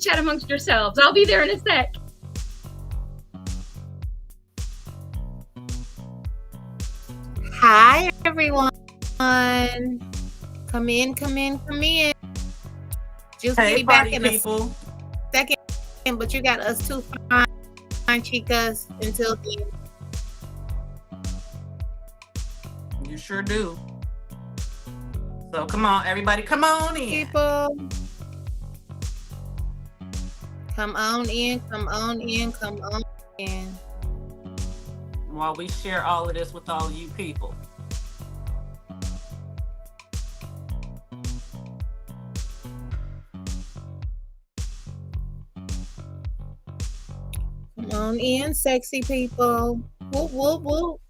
chat amongst yourselves. I'll be there in a sec. Hi, everyone. Come in. Hey, party people. Second, but you got us two fine chicas until then. You sure do. So come on, everybody, come on in. People. Come on in. While we share all of this with all you people. Come on in, sexy people. Whoop, whoop, whoop.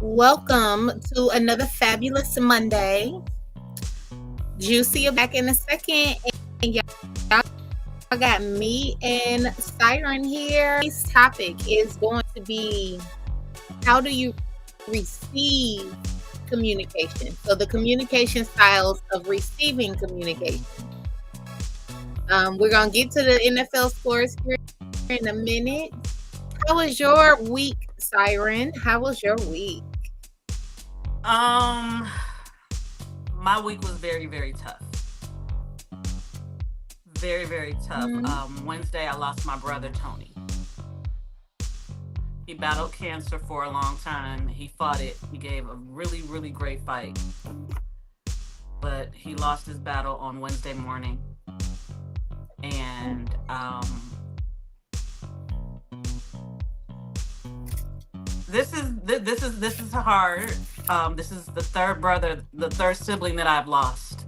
Welcome to another fabulous Monday. JewCee back in a second. And y'all got me and Siren here. Today's topic is going to be, how do you receive communication? So the communication styles of receiving communication. We're going to get to the NFL scores here in a minute. How was your week, Siren? How was your week? My week was very, very tough. Very, very tough. Mm-hmm. Wednesday, I lost my brother, Tony. He battled cancer for a long time. He fought it. He gave a really, really great fight. But he lost his battle on Wednesday morning. And this is hard. This is the third sibling that I've lost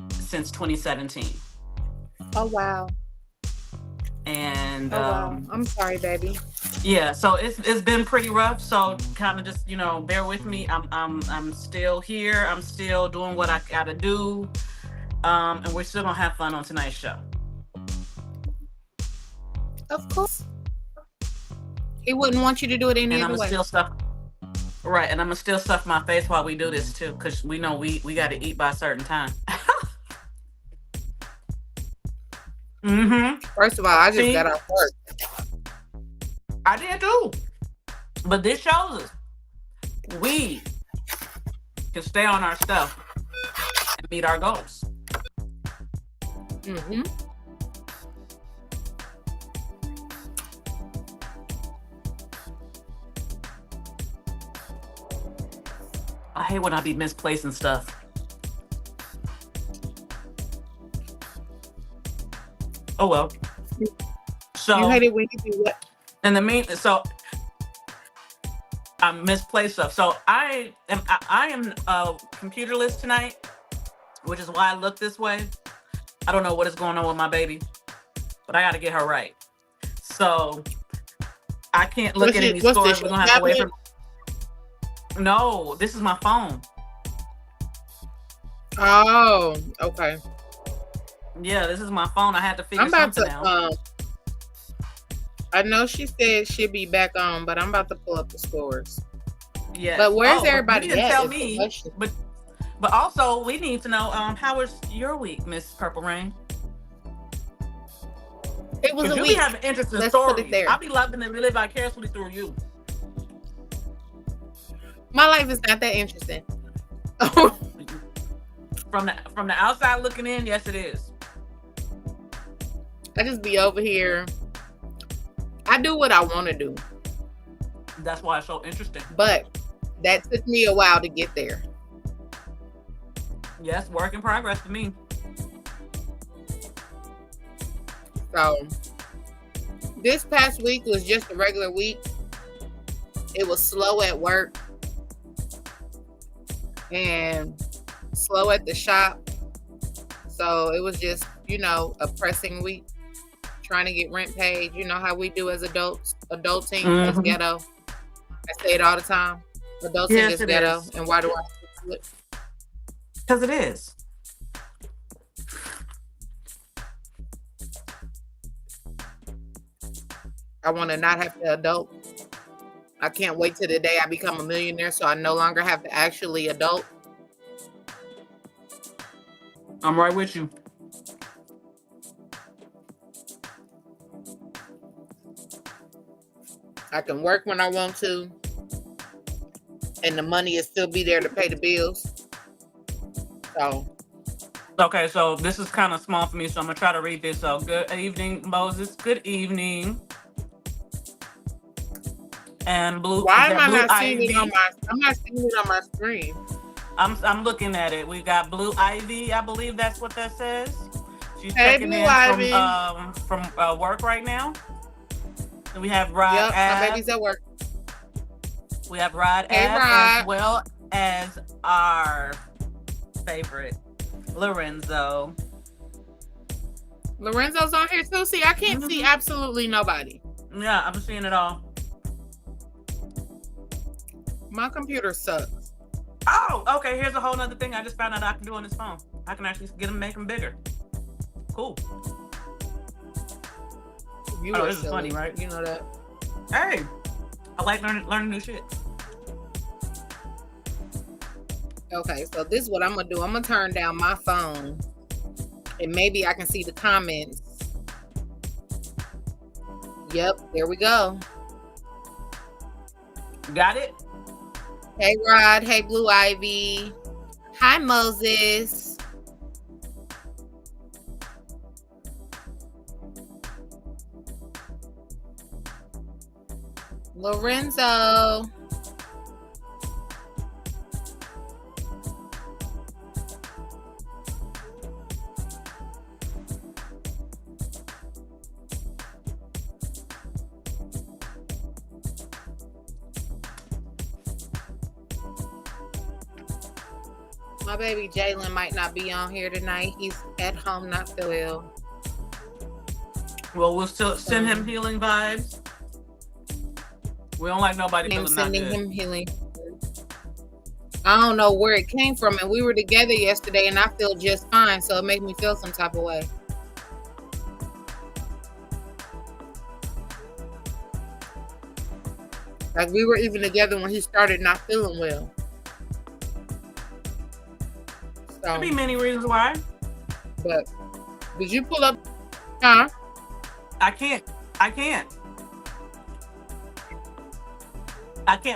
since 2017. Oh wow. And wow. I'm sorry, baby. Yeah, so it's been pretty rough. So kind of just, bear with me. I'm still here. I'm still doing what I gotta do. And we're still gonna have fun on tonight's show. Of course. He wouldn't want you to do it any other way. Right, and I'm gonna still stuff my face while we do this too, because we know we got to eat by a certain time. First of all, I just got off work. I did too. But this shows us we can stay on our stuff and meet our goals. I hate when I be misplacing stuff. Oh well. So you hate it when you do what? So I misplaced stuff. So I am computerless tonight, which is why I look this way. I don't know what is going on with my baby, but I got to get her right. So I can't look at any scores. We're gonna have to wait for. No, this is my phone. Oh, okay. Yeah, this is my phone. I had to figure something out. I know she said she'll be back on, but I'm about to pull up the scores. Yeah. But where's everybody at? Tell me. But also, we need to know how was your week, Miss Purple Rain? It was a week. You be having interesting stories. I'll be loving to live vicariously through you. My life is not that interesting. From the outside looking in, yes, it is. I just be over here. I do what I want to do. That's why it's so interesting. But that took me a while to get there. Yes, work in progress for me. So this past week was just a regular week. It was slow at work and slow at the shop. So it was just, a pressing week. Trying to get rent paid. You know how we do as adults. Adulting is ghetto. I say it all the time. Adulting is ghetto. And why do I do it? Because it is. I want to not have to adult. I can't wait till the day I become a millionaire so I no longer have to actually adult. I'm right with you. I can work when I want to, and the money will still be there to pay the bills. So, Okay, so this is kind of small for me, so I'm gonna try to read this. So, good evening, Moses. Good evening. And blue is why am that I Blue not seeing it on Ivy? my? I'm not seeing it on my screen. I'm looking at it. We got Blue Ivy. I believe that's what that says. She's Hey, checking Blue in Ivy. from work right now. And we have Rod Yep, my Ab. baby's at work. We have Rod Hey, Ab Rod. as well as our favorite Lorenzo. Lorenzo's on here too. See, I can't see absolutely nobody. Yeah, I'm seeing it all. My computer sucks. Oh, okay. Here's a whole nother thing I just found out I can do on this phone. I can actually get them, make them bigger. Cool. You Oh, are this is funny, silly. right? You know that. Hey, I like learning new shit. Okay, so this is what I'm gonna do. I'm gonna turn down my phone, and maybe I can see the comments. Yep, there we go. Got it? Hey, Rod. Hey, Blue Ivy. Hi, Moses. Lorenzo. My baby Jalen might not be on here tonight. He's at home, not feel ill. Well, we'll still send him healing vibes. We don't like nobody I'm feeling not sending good. him healing. I don't know where it came from, and we were together yesterday, and I feel just fine, so it made me feel some type of way. Like we were even together when he started not feeling well. Could be So, many reasons why. but did you pull up? Huh? I can't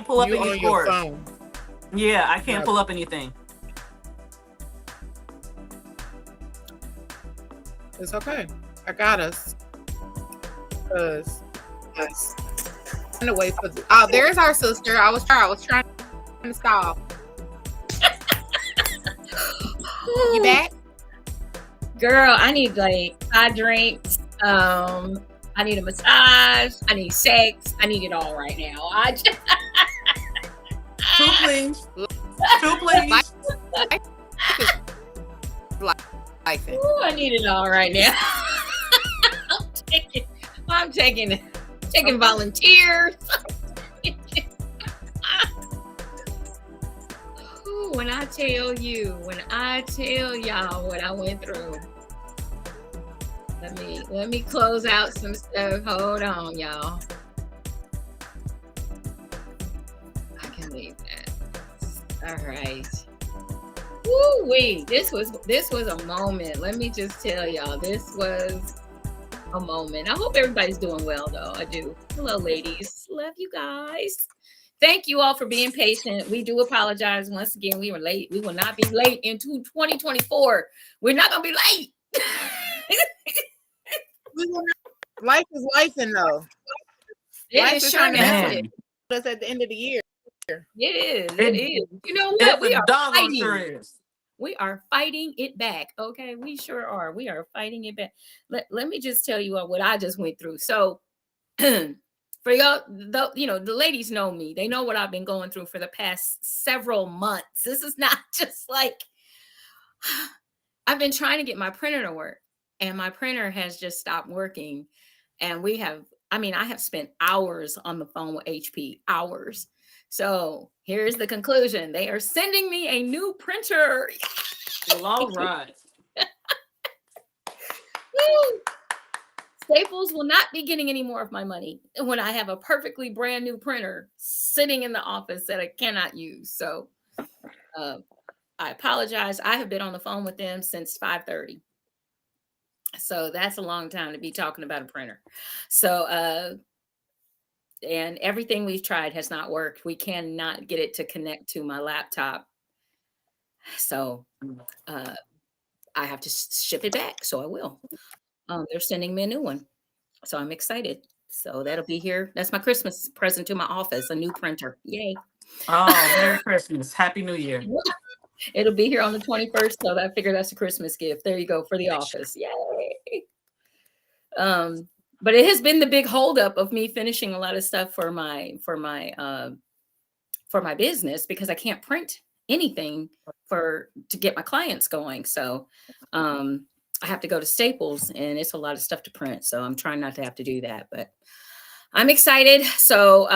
pull up You any on your scores. phone? Yeah, I can't Right. pull up anything. It's okay. I got us. Cause I'm gonna wait for the. Oh, there's our sister. I was trying to stop. You back? Girl, I need like 5 drinks. I need a massage. I need sex. I need it all right now. I just 2, please. 2, please. Life. Ooh, I need it all right now. I'm taking volunteers. Ooh, when I tell y'all what I went through. Let me close out some stuff. Hold on, y'all. I can leave that. All right. Woo wee. This was a moment. Let me just tell y'all, this was a moment. I hope everybody's doing well though. I do. Hello, ladies. Love you guys. Thank you all for being patient. We do apologize once again. We were late. We will not be late into 2024. We're not gonna be late. Life is life, and though. Life is sure trying to mess is. with us at the end of the year. It is. It- It is. You know It what? We are doggone sure fighting. is. We are fighting it back. Okay, we sure are. We are fighting it back. Let me just tell you what I just went through. So for y'all, the ladies know me. They know what I've been going through for the past several months. This is not just like I've been trying to get my printer to work, and my printer has just stopped working. And I have spent hours on the phone with HP, hours. So here's the conclusion. They are sending me a new printer. Well, all right. Woo! Staples will not be getting any more of my money when I have a perfectly brand new printer sitting in the office that I cannot use. So I apologize. I have been on the phone with them since 5:30. So that's a long time to be talking about a printer. So and everything we've tried has not worked. We cannot get it to connect to my laptop. So uh I have to ship it back. So I will. They're sending me a new one. So I'm excited. So that'll be here. That's my Christmas present to my office, a new printer. Yay. Oh, Merry Christmas. Happy New Year. It'll be here on the 21st. So I figure that's a Christmas gift. There you go for the office. Yay. But it has been the big holdup of me finishing a lot of stuff for my business because I can't print anything to get my clients going. So I have to go to Staples and it's a lot of stuff to print. So I'm trying not to have to do that, but I'm excited. So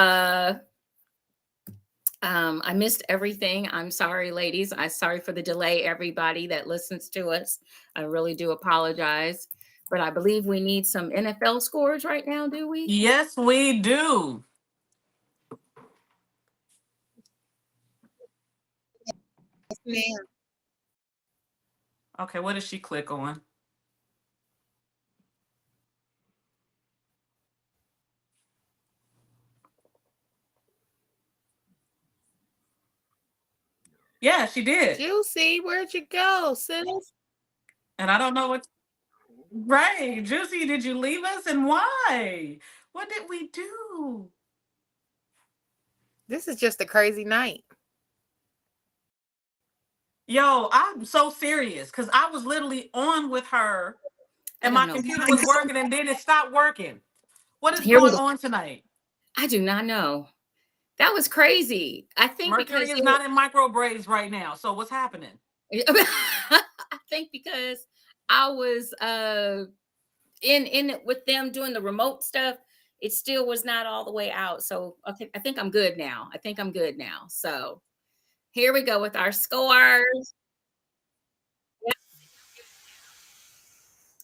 I missed everything. I'm sorry, ladies. I'm sorry for the delay, everybody that listens to us. I really do apologize. But I believe we need some NFL scores right now, do we? Yes, we do. Yes, ma'am. Okay, what does she click on? Yeah, she did. JewCee, where'd you go, sis? And I don't know what. Right. JewCee, did you leave us and why? What did we do? This is just a crazy night. Yo, I'm so serious because I was literally on with her and my computer was working and then it stopped working. What is going on tonight? I do not know. That was crazy. I think Mercury because is not in micro braids right now. So what's happening? I think because I was in it with them doing the remote stuff, it still was not all the way out. So okay, I think I'm good now. So here we go with our scores.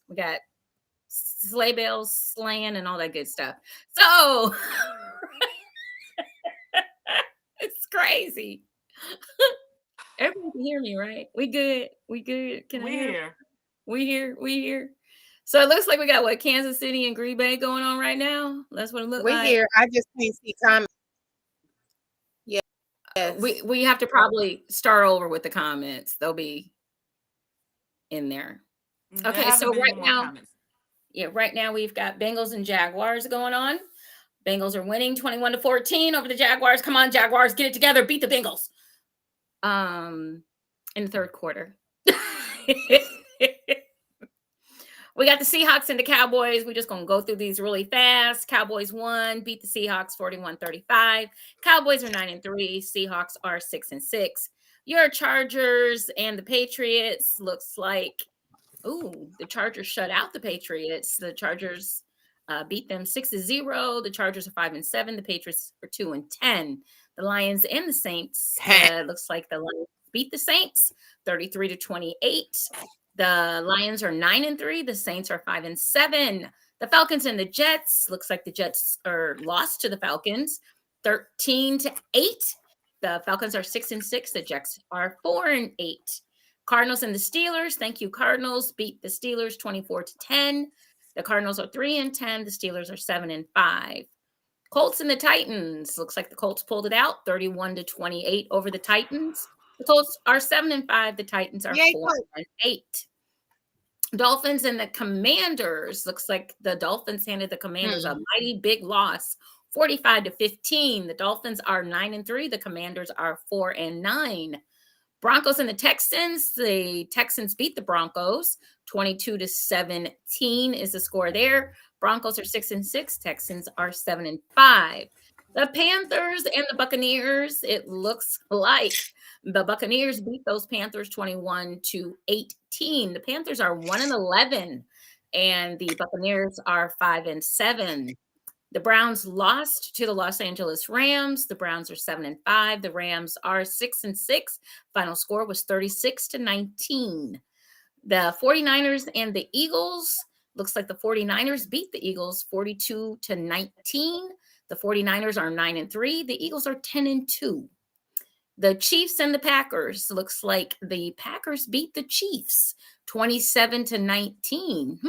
We got sleigh bells slaying and all that good stuff. So it's crazy. Everyone can hear me, right? We good. Can I hear? We here. So it looks like we got what, Kansas City and Green Bay going on right now. That's what it looks We're like. here. I just can't see comments. Yes. We have to probably start over with the comments. They'll be in there. Okay, so right now we've got Bengals and Jaguars going on. Bengals are winning 21-14 over the Jaguars. Come on, Jaguars, get it together, beat the Bengals. In the third quarter. We got the Seahawks and the Cowboys. We're just going to go through these really fast. Cowboys won, beat the Seahawks 41-35. Cowboys are 9-3. Seahawks are 6-6. Your Chargers and the Patriots looks like, the Chargers shut out the Patriots. The Chargers beat them 6-0. The Chargers are 5-7. The Patriots are 2-10. The Lions and the Saints looks like the Lions beat the Saints 33-28. The Lions are 9-3. The Saints are 5-7. The Falcons and the Jets looks like the Jets are lost to the Falcons 13-8. The Falcons are 6-6. The Jets are 4-8. Cardinals and the Steelers. Thank you, Cardinals. Beat the Steelers 24-10. The Cardinals are 3-10. The Steelers are 7-5. Colts and the Titans. Looks like the Colts pulled it out 31-28 over the Titans. The Colts are 7-5. The Titans are 4-8. Dolphins and the Commanders. Looks like the Dolphins handed the Commanders a mighty big loss, 45-15. The Dolphins are 9-3. The Commanders are 4-9. Broncos and the Texans. The Texans beat the Broncos 22-17 is the score there. Broncos are 6-6. Texans are 7-5. The Panthers and the Buccaneers. It looks like the Buccaneers beat those Panthers 21-18. The Panthers are 1-11, and the Buccaneers are 5-7. The Browns lost to the Los Angeles Rams. The Browns are 7-5. The Rams are 6-6. Final score was 36-19. The 49ers and the Eagles. Looks like the 49ers beat the Eagles 42-19. The 49ers are 9-3. The Eagles are 10-2. the Chiefs and the Packers. Looks like the Packers beat the Chiefs 27-19.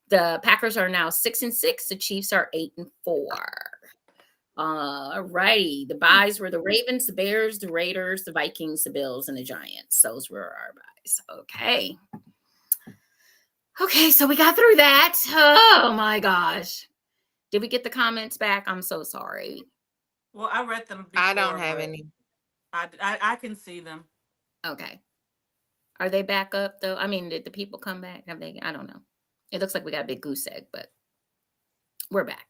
The Packers are now 6-6. The Chiefs are 8-4. All righty. The buys were the Ravens, the Bears, the Raiders, the Vikings, the Bills, and the Giants. Those were our buys. Okay. Okay, so we got through that. Oh my gosh. Did we get the comments back? I'm so sorry. Well, I read them before. I don't have any. I can see them. Okay. Are they back up though? I mean, did the people come back? Have they? I don't know. It looks like we got a big goose egg, but we're back.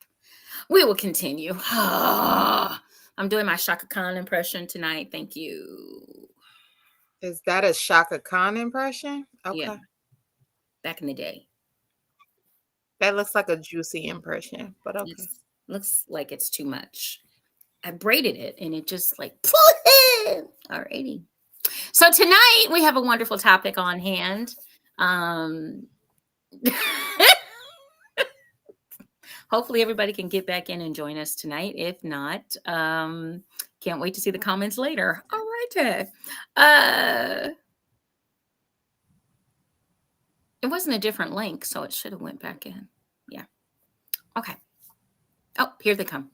We will continue. I'm doing my Shaka Khan impression tonight. Thank you. Is that a Shaka Khan impression? Okay. Yeah. Back in the day. That looks like a JewCee impression, but okay. Looks like it's too much. I braided it and it just like, alrighty. So tonight we have a wonderful topic on hand. Hopefully everybody can get back in and join us tonight. If not, can't wait to see the comments later. All right. It wasn't a different link, so it should have went back in. Yeah. Okay. Oh, here they come.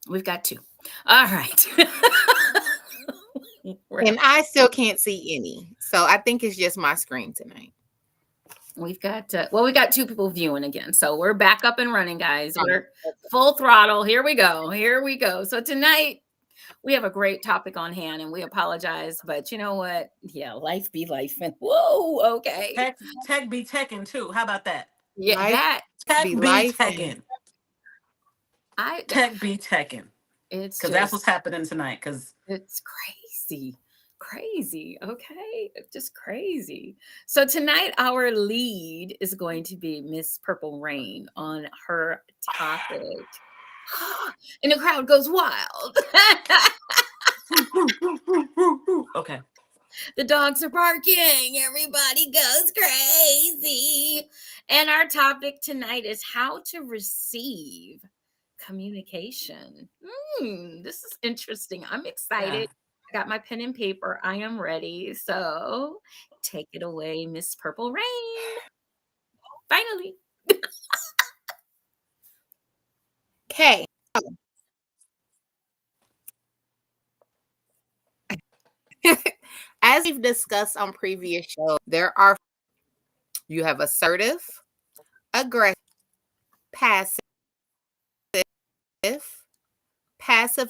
We've got two. All right. And I still can't see any. So I think it's just my screen tonight. We've got, we got two people viewing again. So we're back up and running, guys. We're full throttle. Here we go. Here we go. So tonight we have a great topic on hand and we apologize, but you know what? Yeah, life be life. And whoa, okay. Tech be teching too. How about that? Yeah, life that tech be teching. Tech be teching. It's because that's what's happening tonight. Because it's crazy. Okay, just crazy. So tonight our lead is going to be Miss Purple Rain on her topic. And the crowd goes wild. Okay. The dogs are barking. Everybody goes crazy. And our topic tonight is how to receive communication. This is interesting. I'm excited. Yeah. I got my pen and paper. I am ready. So take it away, Miss Purple Rain. Finally. Okay. As we've discussed on previous shows, you have assertive, aggressive, passive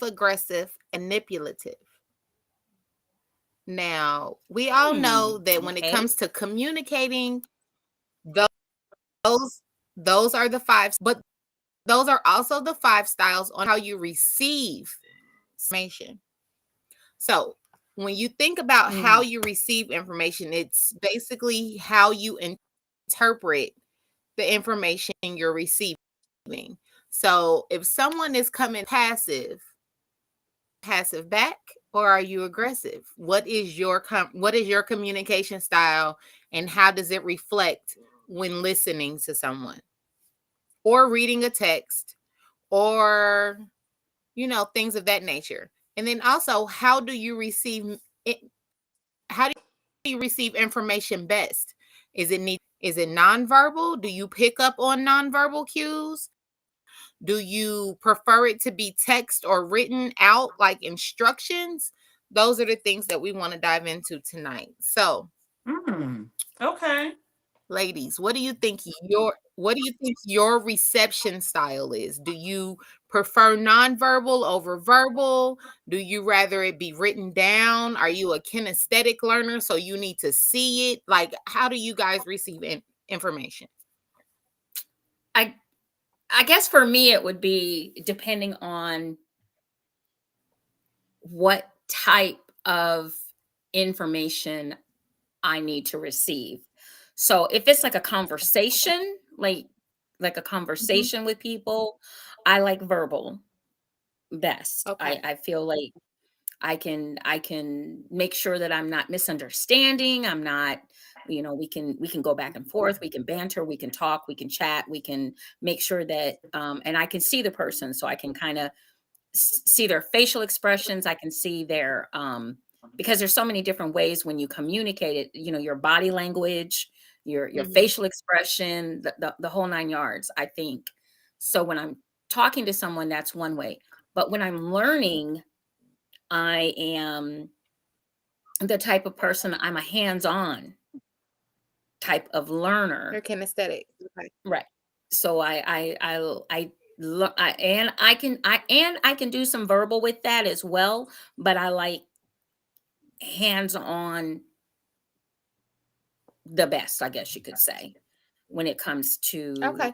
aggressive, and manipulative. Now, we all know that when it comes to communicating, those are the five, but those are also the five styles on how you receive information. So when you think about how you receive information, it's basically how you interpret the information you're receiving. So if someone is coming passive back, or are you aggressive? What is your communication style, and how does it reflect when listening to someone or reading a text, or things of that nature? And then also, how do you receive information best? Is it nonverbal? Do you pick up on nonverbal cues? Do you prefer it to be text or written out like instructions? Those are the things that we want to dive into tonight. So, okay, ladies, what do you think your reception style is? Do you prefer nonverbal over verbal? Do you rather it be written down? Are you a kinesthetic learner, so you need to see it? Like, how do you guys receive information? I guess for me, it would be depending on what type of information I need to receive. So if it's like a conversation, like a conversation with people, I like verbal best. Okay. I feel like I can make sure that I'm not misunderstanding. I'm not, we can go back and forth. We can banter, we can talk, we can chat, we can make sure that, and I can see the person, so I can kind of see their facial expressions. I can see their because there's so many different ways when you communicate it, your body language, your Mhm. facial expression, the whole nine yards, I think. So when I'm talking to someone, that's one way. But when I'm learning, I am the type of person, I'm a hands-on type of learner. You're kinesthetic. Okay. Right. So I can do some verbal with that as well, but I like hands-on the best, I guess you could say, when it comes to Okay.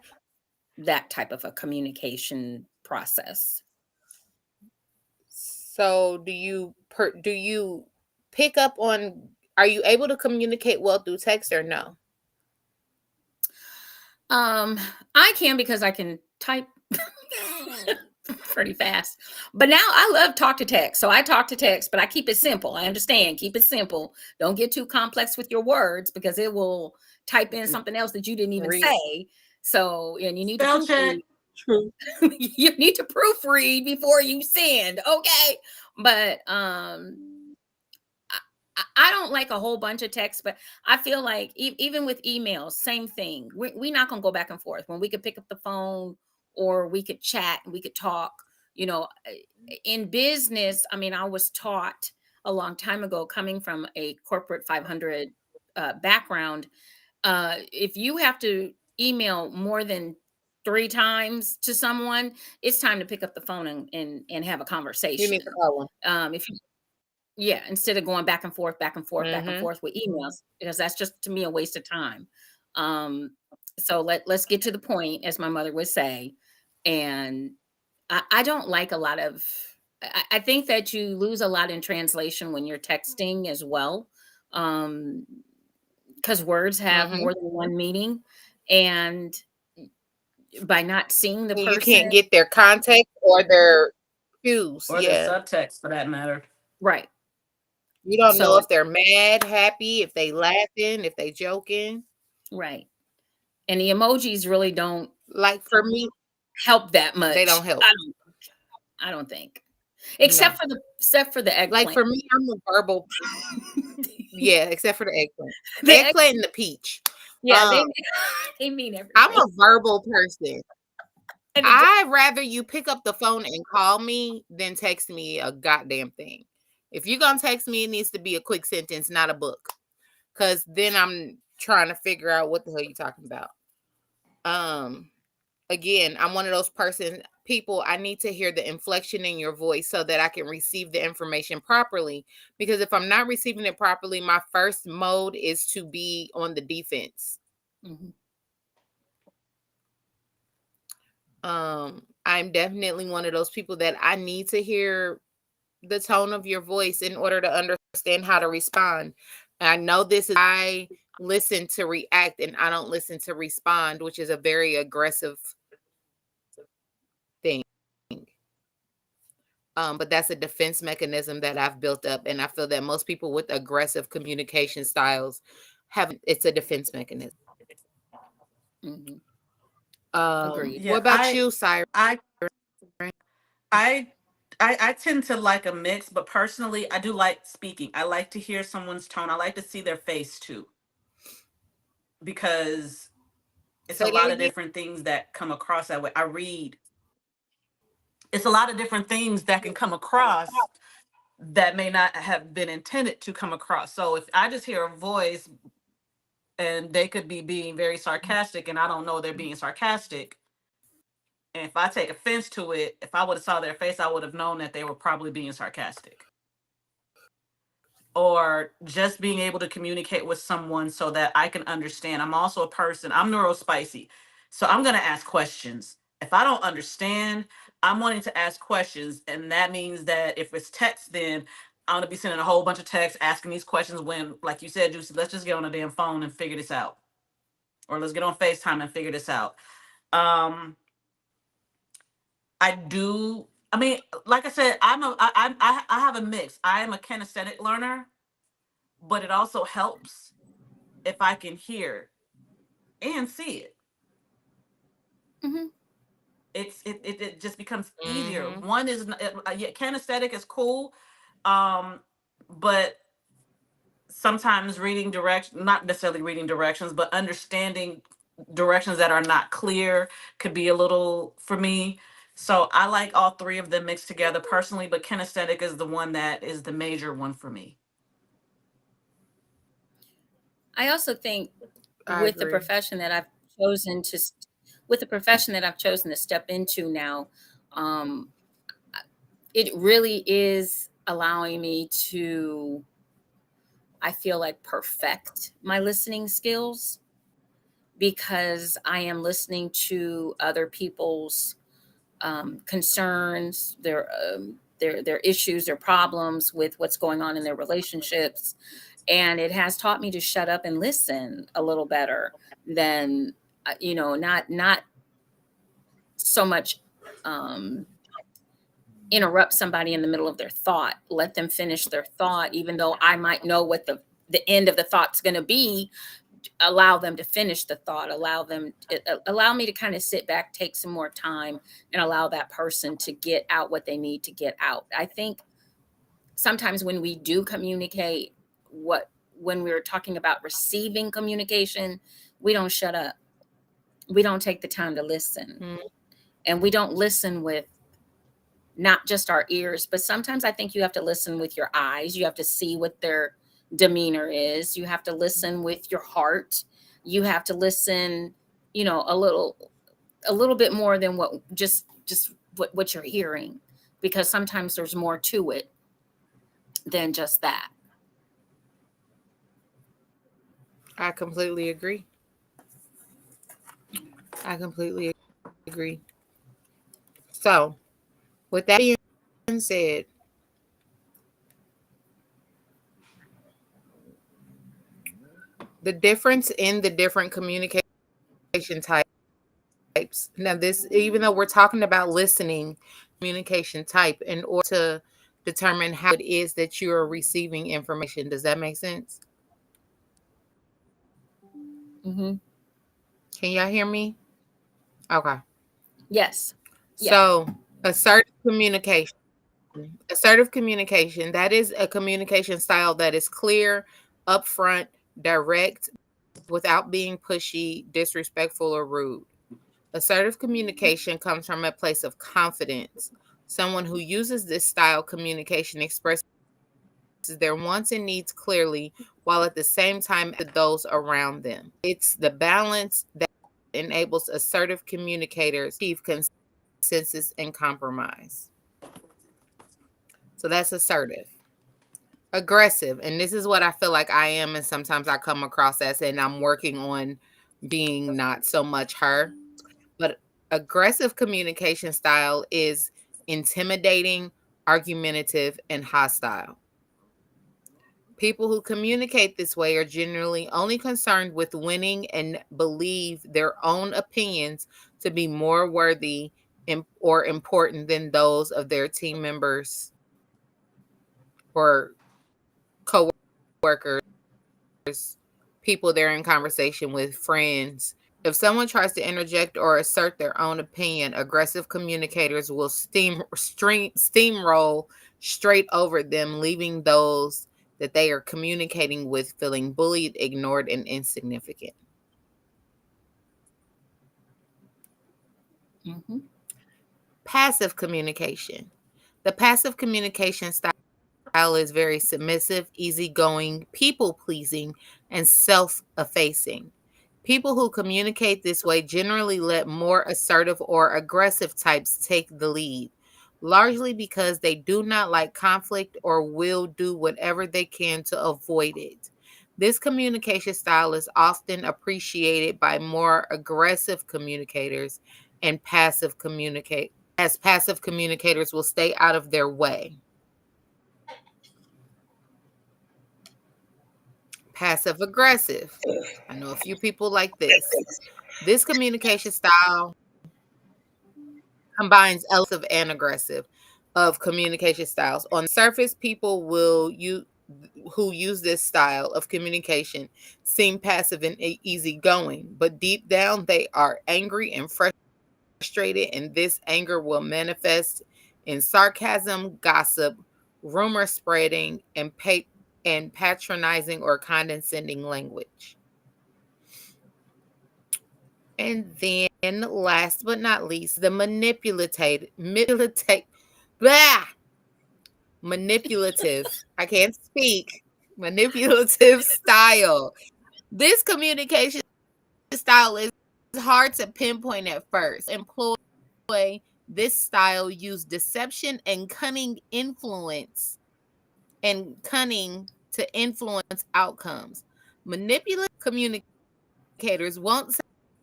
that type of a communication process. So do you pick up on, are you able to communicate well through text or no? Um, I can because I can type pretty fast. But now I love talk to text. So I talk to text, but I keep it simple. I understand. Keep it simple. Don't get too complex with your words because it will type in something else that you didn't even Read. say. So, and you need to Spell check. proofread. True. You need to proofread before you send. Okay. But I don't like a whole bunch of text, but I feel like even with emails, same thing. We're not going to go back and forth when we could pick up the phone or we could chat and we could talk. In business, I mean, I was taught a long time ago, coming from a corporate 500 background. If you have to email more than 3 times to someone, it's time to pick up the phone and have a You need to conversation. call If you Yeah, instead of going back and forth, back and forth, back and them. forth with emails, because that's just to me a waste of time. Um, so let's get to the point, as my mother would say. And I don't like a lot of. I think that you lose a lot in translation when you're texting as well, because words have Mm-hmm. more than one meaning, and by not seeing the You person, can't get their context or their cues. Or the Yeah. subtext for that matter. right? You don't know So if they're mad, happy, if they laughing, if they joking. right, and the emojis really don't Like for me, help that they much. don't help. I don't think. No. Except for the Like eggplant. for me, I'm a verbal. Yeah, except for the eggplant. The egg, Eggplant and the peach. yeah, Um, they mean I'm everything. a verbal person. And it I'd rather you pick up the phone and call me than text me a goddamn thing. If you're gonna text me, it needs to be a quick sentence, not a book. Cause then I'm trying to figure out what the hell you're talking about. Again, I'm one of those people, I need to hear the inflection in your voice so that I can receive the information properly. Because if I'm not receiving it properly, my first mode is to be on the defense. Mhm. I'm definitely one of those people that I need to hear the tone of your voice in order to understand how to respond. And I know I listen to react and I don't listen to respond, which is a very aggressive thing. But that's a defense mechanism that I've built up. And I feel that most people with aggressive communication styles it's a defense mechanism. Mhm. Agreed. Yeah, What about you, Siren? I I I tend to like a mix, but personally I do like speaking. I like to hear someone's tone. I like to see their face too. Because it's a Say that lot of again. different things that come across that way. I read. It's a lot of different things that can come across that may not have been intended to come across. So if I just hear a voice and they could be being very sarcastic and I don't know they're being sarcastic, and if I take offense to it, if I would have saw their face, I would have known that they were probably being sarcastic. Or just being able to communicate with someone so that I can understand. I'm also a person, I'm neurospicy. So I'm going to ask questions. If I don't understand, I'm wanting to ask questions. And that means that if it's text, then I'm going to be sending a whole bunch of texts asking these questions when, like you said, JewCee, let's just get on a damn phone and figure this out. Or let's get on FaceTime and figure this out. Um, I do. I mean, like I said, I have a mix. I am a kinesthetic learner, but it also helps if I can hear and see it. Mhm. It just becomes easier. Mm-hmm. One is yeah, kinesthetic is cool. Um, but sometimes reading direction, not necessarily reading directions, but understanding directions that are not clear could be a little for me. So I like all three of them mixed together personally, but kinesthetic is the one that is the major one for me. I also think I with the agree. profession that I've chosen to, with the profession that I've chosen to step into now, um, it really is allowing me to, I feel like, perfect my listening skills because I am listening to other people's concerns, their issues, their problems with what's going on in their relationships, and it has taught me to shut up and listen a little better than not so much um, interrupt somebody in the middle of their thought. Let them finish their thought, even though I might know what the end of the thought's going to be. Allow them to finish the thought, allow me to kind of sit back, take some more time, and allow that person to get out what they need to get out. I think sometimes when we do communicate, what when we're talking about receiving communication, we don't shut up, we don't take the time to listen, Mm, and we don't listen with not just our ears, but sometimes I think you have to listen with your eyes. You have to see what their demeanor is. You have to listen with your heart. You have to listen, a little bit more than what just what you're hearing, because sometimes there's more to it than just that. I completely agree. I completely agree. So, with that being said, the difference in the different communication types. Now, this, even though we're talking about listening, communication type, in order to determine how it is that you are receiving information. Does that make sense? Hmm. Can y'all hear me? Okay. Yes. Yeah. So, assertive communication. Assertive communication, that is a communication style that is clear, upfront, direct, without being pushy, disrespectful, or rude. Assertive communication comes from a place of confidence. Someone who uses this style communication expresses their wants and needs clearly while at the same time to those around them. It's the balance that enables assertive communicators to achieve consensus and compromise. So that's assertive. Aggressive, and this is what I feel like I am, and sometimes I come across as, and I'm working on being not so much her, but aggressive communication style is intimidating, argumentative, and hostile. People who communicate this way are generally only concerned with winning and believe their own opinions to be more worthy or important than those of their team members or co-workers, people they're in conversation with, friends. If someone tries to interject or assert their own opinion, aggressive communicators will steamroll straight over them, leaving those that they are communicating with feeling bullied, ignored, and insignificant. Hmm. Passive communication. The passive communication style is very submissive, easygoing, people pleasing, and self effacing. People who communicate this way generally let more assertive or aggressive types take the lead, largely because they do not like conflict or will do whatever they can to avoid it. This communication style is often appreciated by more aggressive communicators and passive communicate as passive communicators will stay out of their way. Passive aggressive. I know a few people like this. This communication style combines elements of and aggressive of communication styles. On the surface, people will you who use this style of communication seem passive and easygoing, but deep down they are angry and frustrated, and this anger will manifest in sarcasm, gossip, rumor spreading, and patronizing or condescending language. And then, last but not least, the blah, manipulative. I can't speak. Manipulative style. This communication style is hard to pinpoint at first. Employ this style use deception and cunning to influence outcomes. Manipulative communicators won't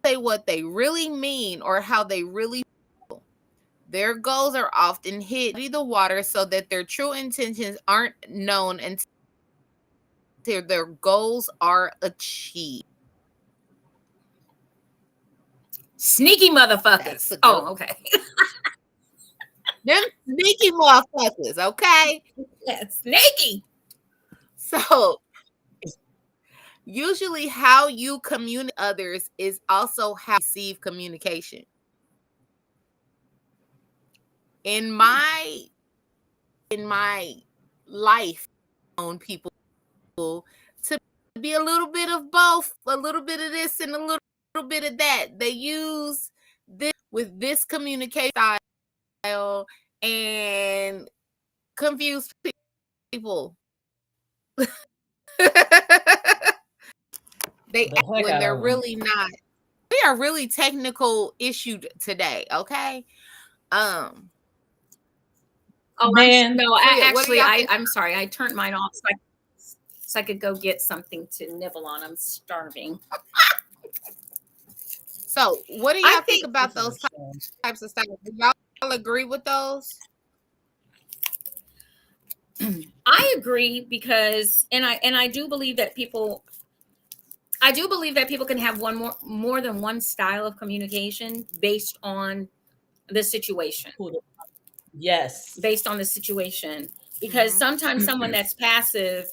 say what they really mean or how they really feel. Their goals are often hidden in the water so that their true intentions aren't known until their goals are achieved. Sneaky motherfuckers. Oh, okay. Them sneaky motherfuckers, okay? Yeah, sneaky. So, usually how you communicate with others is also how you receive communication. In my life, on people to be a little bit of both, a little bit of this and a little bit of that. They use this with this communication style and confuse people. They act when they're really not. We are really technical issued today, okay? Oh man, no, I'm sorry. I turned mine off so I could go get something to nibble on. I'm starving. So, what do y'all think about those types of styles? Do y'all agree with those? I agree because, and I do believe that people. I do believe that people can have more than one style of communication based on the situation. Yes. Based on the situation. Because sometimes someone that's passive,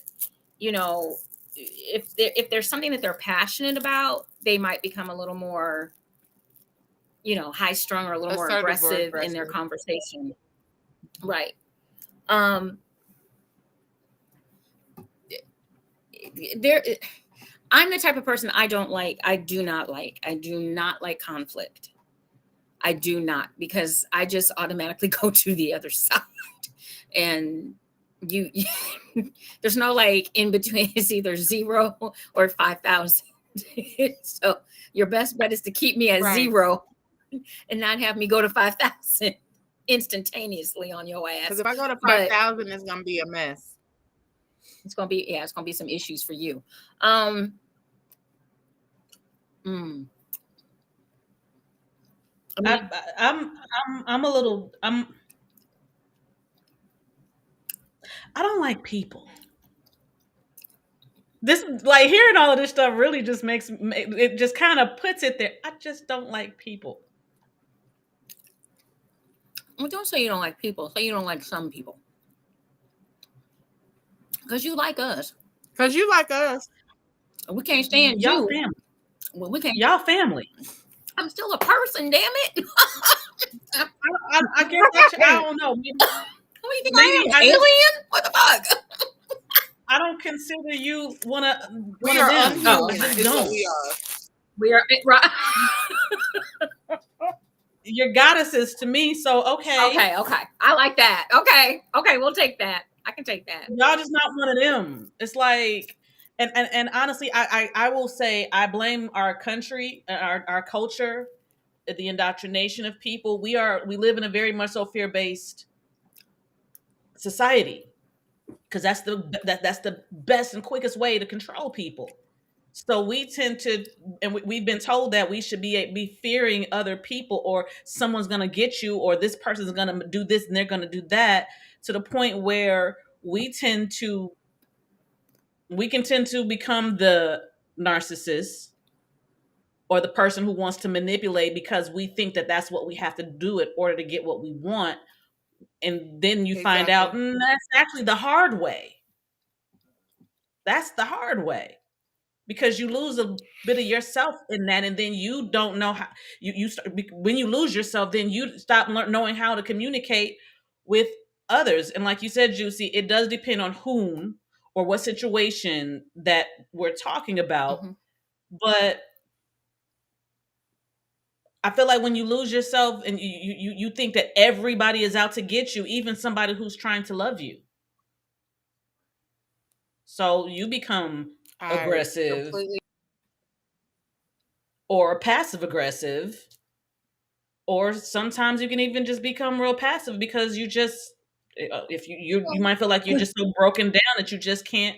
you know, if there's something that they're passionate about, they might become a little more, you know, high strung or a little more aggressive in their conversation. Right. I'm the type of person I do not like conflict. I do not, because I just automatically go to the other side. And you there's no like in between. It's either 0 or 5,000. So your best bet is to keep me at 0 and not have me go to 5,000 instantaneously on your ass. Because if I go to 5,000, it's gonna be a mess. It's gonna be some issues for you. I don't like people. This, like, hearing all of this stuff really just makes it just kind of puts it there. I just don't like people. Well, don't say you don't like people. Say you don't like some people. Because you like us. We can't stand y'all you. Family. Well, we can't. Y'all family. I'm still a person, damn it. I guess that's, I don't know. Maybe I am? Alien? What the fuck? I don't consider you one of them. We are right. You're goddesses to me, so okay. Okay. I like that. Okay, we'll take that. I can take that. Y'all just not one of them. It's like, and honestly, I will say I blame our country, our culture, the indoctrination of people. We live in a very much so fear-based society, because that's the best and quickest way to control people. So we tend to, and we've been told that we should be fearing other people, or someone's going to get you, or this person's going to do this and they're going to do that, to the point where we can tend to become the narcissist or the person who wants to manipulate, because we think that that's what we have to do in order to get what we want. And then you find out that's actually the hard way. That's the hard way. Because you lose a bit of yourself in that, and then you don't know how you start. When you lose yourself, then you stop knowing how to communicate with others. And like you said, JewCee, it does depend on whom or what situation that we're talking about. Mm-hmm. But I feel like when you lose yourself and you think that everybody is out to get you, even somebody who's trying to love you. So you become I aggressive completely or passive aggressive, or sometimes you can even just become real passive because you just if you might feel like you're just so broken down that you just can't,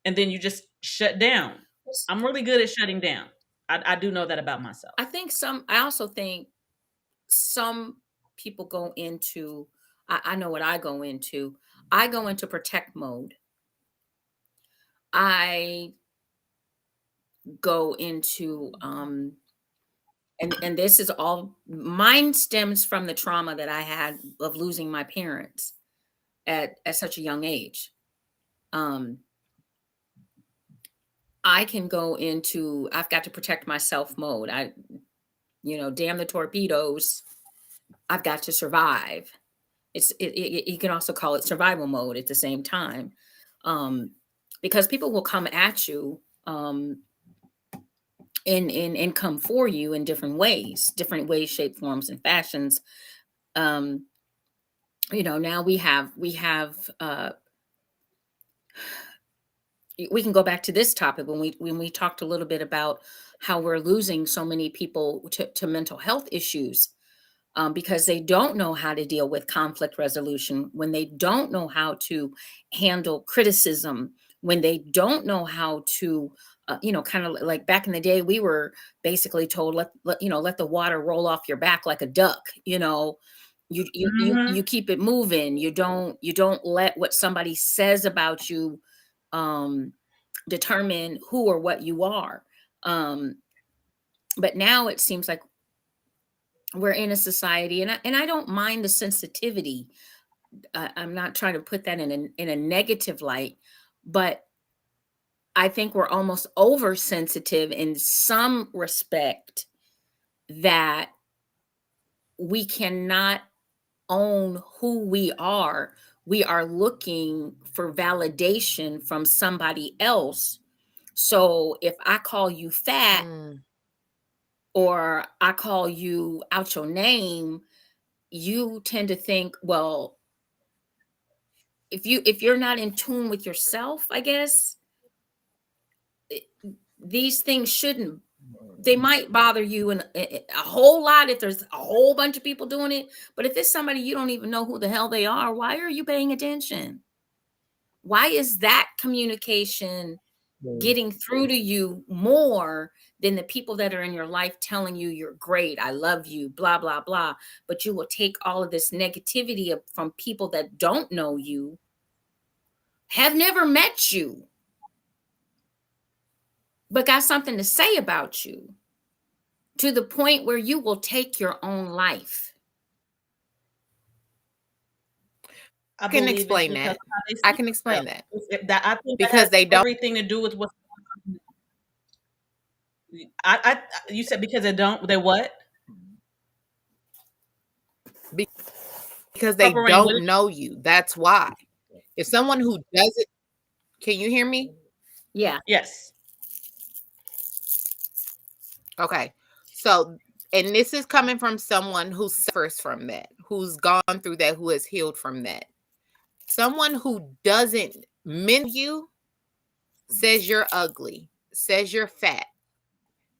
and then you just shut down. I'm really good at shutting down. I do know that about myself. I also think some people go into, I know what I go into. I go into protect mode. I go into, and this is all, mine stems from the trauma that I had of losing my parents at such a young age. I can go into, I've got to protect myself mode. Damn the torpedoes. I've got to survive. You can also call it survival mode at the same time, because people will come at you, and come for you in different ways, shape, forms, and fashions. Now we have we can go back to this topic when we talked a little bit about how we're losing so many people to mental health issues, because they don't know how to deal with conflict resolution, when they don't know how to handle criticism, when they don't know how to, kind of like back in the day, we were basically told, let the water roll off your back like a duck. You keep it moving. You don't let what somebody says about you determine who or what you are. But now it seems like we're in a society, and I don't mind the sensitivity. I'm not trying to put that in a negative light, but I think we're almost oversensitive in some respect, that we cannot own who we are. We are looking for validation from somebody else. So if I call you fat, or I call you out your name, you tend to think, well, if you're not in tune with yourself, I guess these things shouldn't. They might bother you a whole lot if there's a whole bunch of people doing it, but if it's somebody you don't even know who the hell they are, why are you paying attention? Why is that communication getting through to you more than the people that are in your life telling you you're great, I love you, blah blah blah? But you will take all of this negativity from people that don't know you, have never met you, but got something to say about you, to the point where you will take your own life. I can explain that. I can explain that. I think because they don't. everything to do with what you said, because they what? Because they don't know you. That's why. If someone who doesn't, can you hear me? Yeah. Yes. Okay. So, and this is coming from someone who suffers from that, who's gone through that, who has healed from that. Someone who doesn't mean you says you're ugly, says you're fat,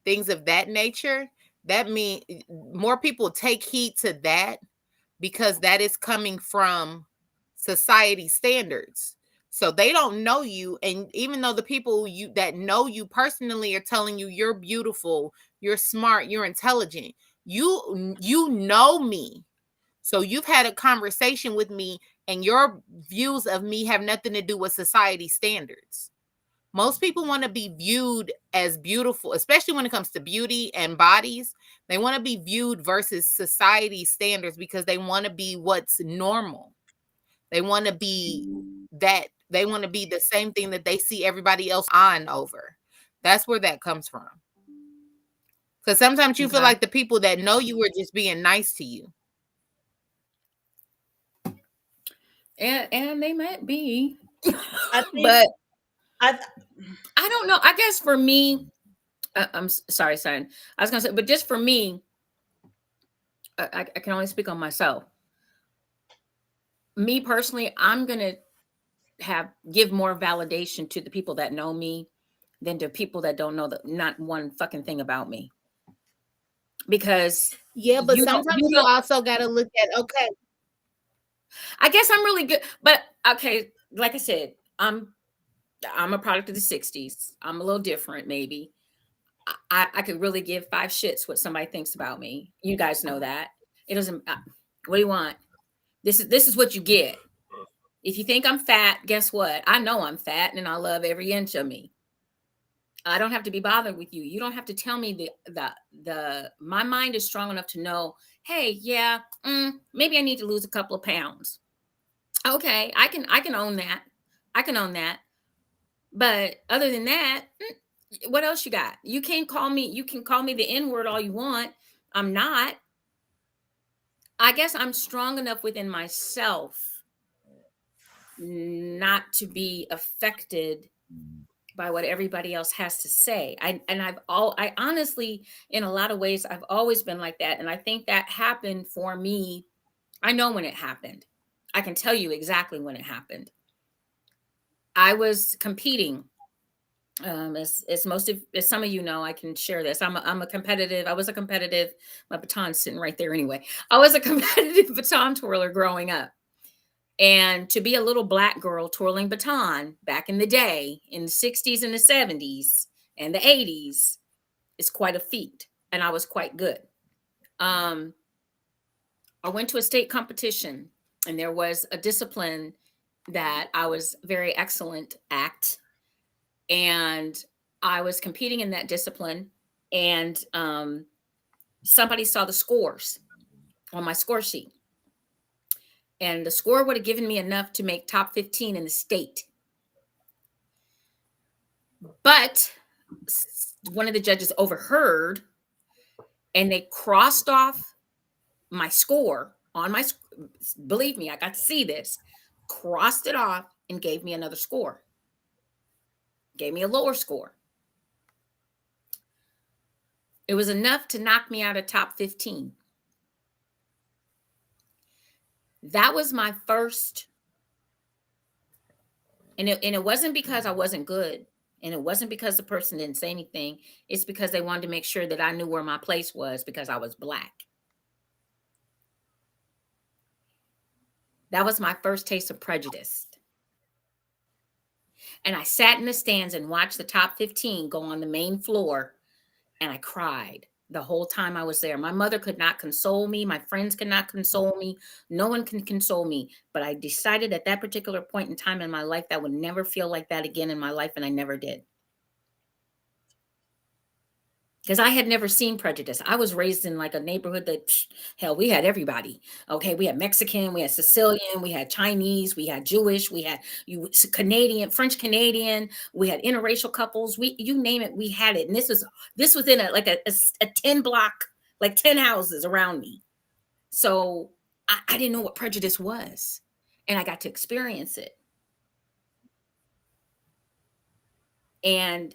things of that nature. That means more people take heed to that, because that is coming from society standards. So they don't know you, and even though the people that know you personally are telling you you're beautiful, you're smart, you're intelligent, you know me. So you've had a conversation with me, and your views of me have nothing to do with society standards. Most people want to be viewed as beautiful, especially when it comes to beauty and bodies. They want to be viewed versus society standards because they want to be what's normal. They want to be that. They want to be the same thing that they see everybody else on over. That's where that comes from. Because sometimes you feel like the people that know you are just being nice to you. And they might be. I But think I I don't know. I guess for me, I'm sorry, son. I was gonna say, but just for me, I can only speak on myself. Me personally, I'm gonna give more validation to the people that know me than to people that don't know not one fucking thing about me. Because yeah, but sometimes you you don't. also got to look at, okay, I guess I'm really good, but okay, like I said, I'm a product of the '60s. I'm a little different, maybe. I could really give five shits what somebody thinks about me. You guys know that. It doesn't. What do you want? This is what you get. If you think I'm fat, guess what? I know I'm fat, and I love every inch of me. I don't have to be bothered with you. You don't have to tell me the. My mind is strong enough to know. Hey, yeah, maybe I need to lose a couple of pounds. Okay, I can own that. I can own that. But other than that, what else you got? You can call me the N-word all you want. I'm not. I guess I'm strong enough within myself not to be affected by what everybody else has to say. I honestly, in a lot of ways, I've always been like that. And I think that happened for me. I know when it happened. I can tell you exactly when it happened. I was competing. As some of you know, I can share this. I'm a competitive. I was a competitive. My baton's sitting right there anyway. I was a competitive baton twirler growing up, and to be a little black girl twirling baton back in the day, in the '60s and the '70s and the '80s, is quite a feat, and I was quite good. Um, I went to a state competition, and there was a discipline that I was very excellent at, and I was competing in that discipline, and somebody saw the scores on my score sheet, and the score would have given me enough to make top 15 in the state. But one of the judges overheard, and they crossed off my score on my. Believe me, I got to see this. Crossed it off and gave me another score. Gave me a lower score. It was enough to knock me out of top 15. That was my first, and it wasn't because I wasn't good, and it wasn't because the person didn't say anything. It's because they wanted to make sure that I knew where my place was because I was black. That was my first taste of prejudice. And I sat in the stands and watched the top 15 go on the main floor, and I cried the whole time I was there. My mother could not console me. My friends could not console me. No one can console me. But I decided at that particular point in time in my life that I would never feel like that again in my life, and I never did. Because I had never seen prejudice. I was raised in like a neighborhood that, hell, we had everybody. Okay, we had Mexican, we had Sicilian, we had Chinese, we had Jewish, we had Canadian, French Canadian, we had interracial couples. You name it, we had it. And this was in a 10 block, like 10 houses around me. So I didn't know what prejudice was, and I got to experience it. And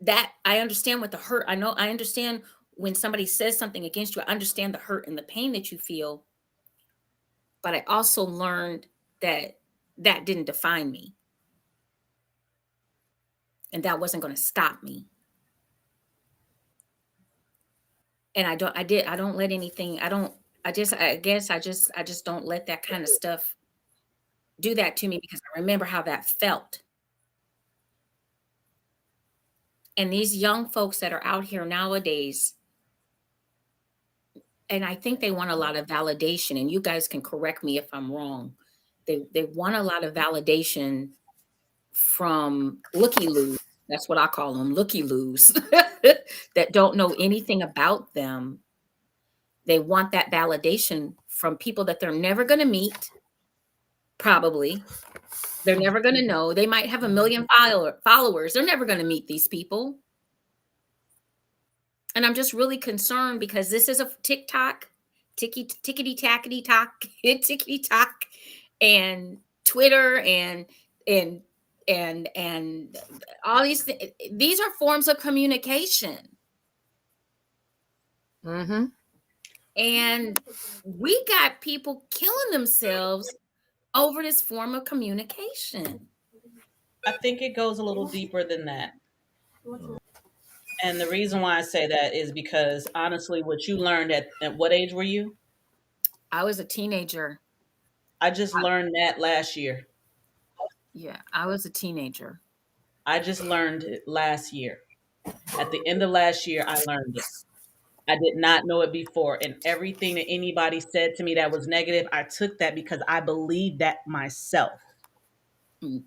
that I understand what the hurt. I understand when somebody says something against you. I understand the hurt and the pain that you feel. But I also learned that that didn't define me. And that wasn't going to stop me. And I don't let anything, I guess I just don't let that kind of stuff do that to me because I remember how that felt. And these young folks that are out here nowadays, and I think they want a lot of validation, and you guys can correct me if I'm wrong. They want a lot of validation from looky-loos. That's what I call them, looky-loos, that don't know anything about them. They want that validation from people that they're never going to meet, probably. They're never going to know. They might have a million followers. They're never going to meet these people. And I'm just really concerned because this is a TikTok, tickety tackety talk, tickety talk. and Twitter and and all these are forms of communication. Mm-hmm. And we got people killing themselves over this form of communication. I think it goes a little deeper than that. And the reason why I say that is because honestly, what you learned at what age were you? I was a teenager. I just learned that last year. Yeah, I was a teenager. I just learned it last year. At the end of last year, I learned it. I did not know it before. And everything that anybody said to me that was negative, I took that because I believed that myself. Mm.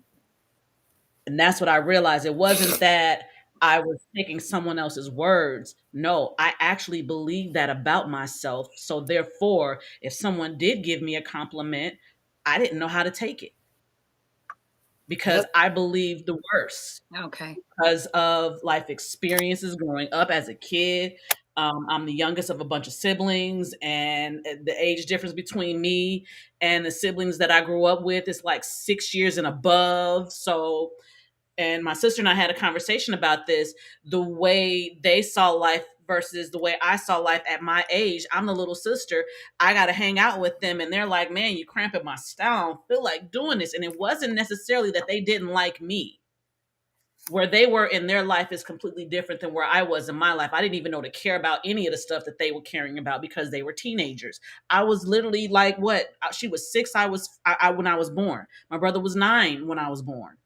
And that's what I realized. It wasn't that I was taking someone else's words. No, I actually believed that about myself. So therefore, if someone did give me a compliment, I didn't know how to take it because Yep. I believed the worst Okay. because of life experiences growing up as a kid. I'm the youngest of a bunch of siblings, and the age difference between me and the siblings that I grew up with is like 6 years and above. So, and my sister and I had a conversation about this, the way they saw life versus the way I saw life at my age. I'm the little sister. I got to hang out with them, and they're like, man, you cramping my style. I don't feel like doing this. And it wasn't necessarily that they didn't like me. Where they were in their life is completely different than where I was in my life. I didn't even know to care about any of the stuff that they were caring about because they were teenagers. I was literally like, what? She was 6. I when I was born. My brother was 9 when I was born.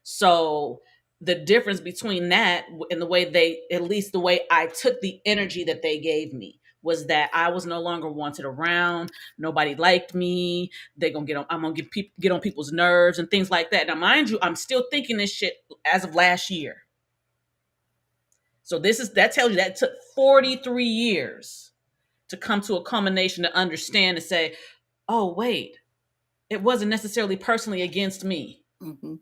So the difference between that and the way they, at least the way I took the energy that they gave me, was that I was no longer wanted around. Nobody liked me. They're gonna get on. I'm gonna get on people's nerves and things like that. Now, mind you, I'm still thinking this shit as of last year. So that tells you that it took 43 years to come to a culmination to understand and say, oh wait, it wasn't necessarily personally against me. Mm-hmm.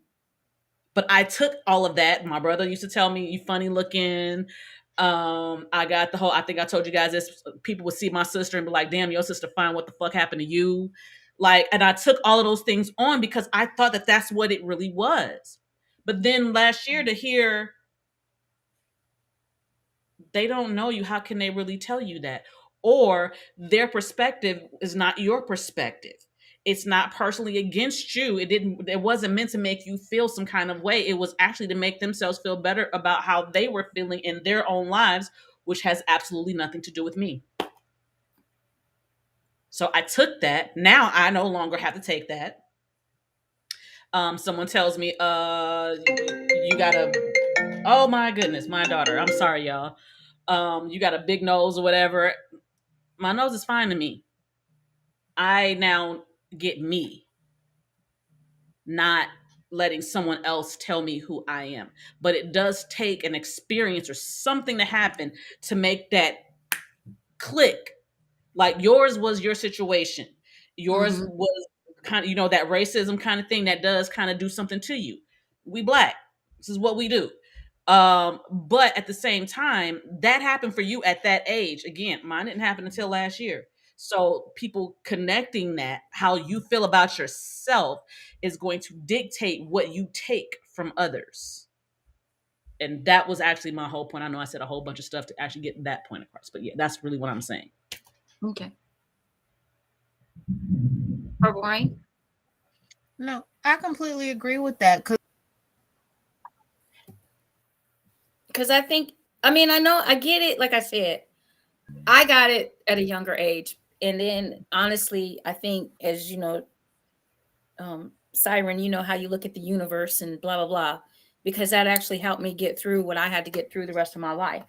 But I took all of that. My brother used to tell me, "You funny looking." I got the whole. I think I told you guys this. People would see my sister and be like, "Damn, your sister fine. What the fuck happened to you?" Like, and I took all of those things on because I thought that that's what it really was. But then last year to hear they don't know you, how can they really tell you that? Or their perspective is not your perspective. It's not personally against you. It wasn't meant to make you feel some kind of way. It was actually to make themselves feel better about how they were feeling in their own lives, which has absolutely nothing to do with me. So I took that. Now I no longer have to take that. Someone tells me, you gotta, oh my goodness, my daughter. I'm sorry, y'all. You got a big nose or whatever. My nose is fine to me. I now get me, not letting someone else tell me who I am. But it does take an experience or something to happen to make that click. Like yours was your situation. Yours Mm-hmm. was kind of, that racism kind of thing that does kind of do something to you. We Black. This is what we do. But at the same time, that happened for you at that age. Again, mine didn't happen until last year. So people connecting that, how you feel about yourself is going to dictate what you take from others. And that was actually my whole point. I know I said a whole bunch of stuff to actually get that point across, but yeah, that's really what I'm saying. Okay. Purple Rain. No, I completely agree with that. Because I think, I mean, I know, I get it. Like I said, I got it at a younger age. And then honestly, I think, as you know, Siren, you know how you look at the universe and blah, blah, blah, because that actually helped me get through what I had to get through the rest of my life.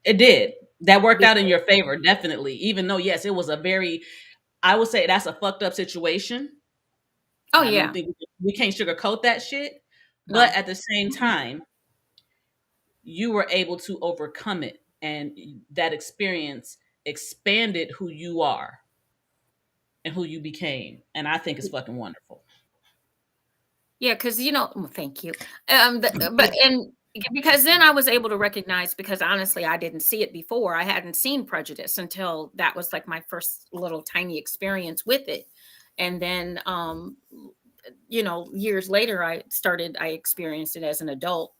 It did. That worked out in Because, your favor, definitely. Even though, yes, it was a very, I would say that's a fucked up situation. oh, I don't yeah. think we can't sugarcoat that shit. But No. at the same time, you were able to overcome it. And that experience expanded who you are and who you became. And I think it's fucking wonderful. Yeah, because well, thank you. But and because then I was able to recognize, because honestly, I didn't see it before. I hadn't seen prejudice until that was like my first little tiny experience with it. And then years later I experienced it as an adult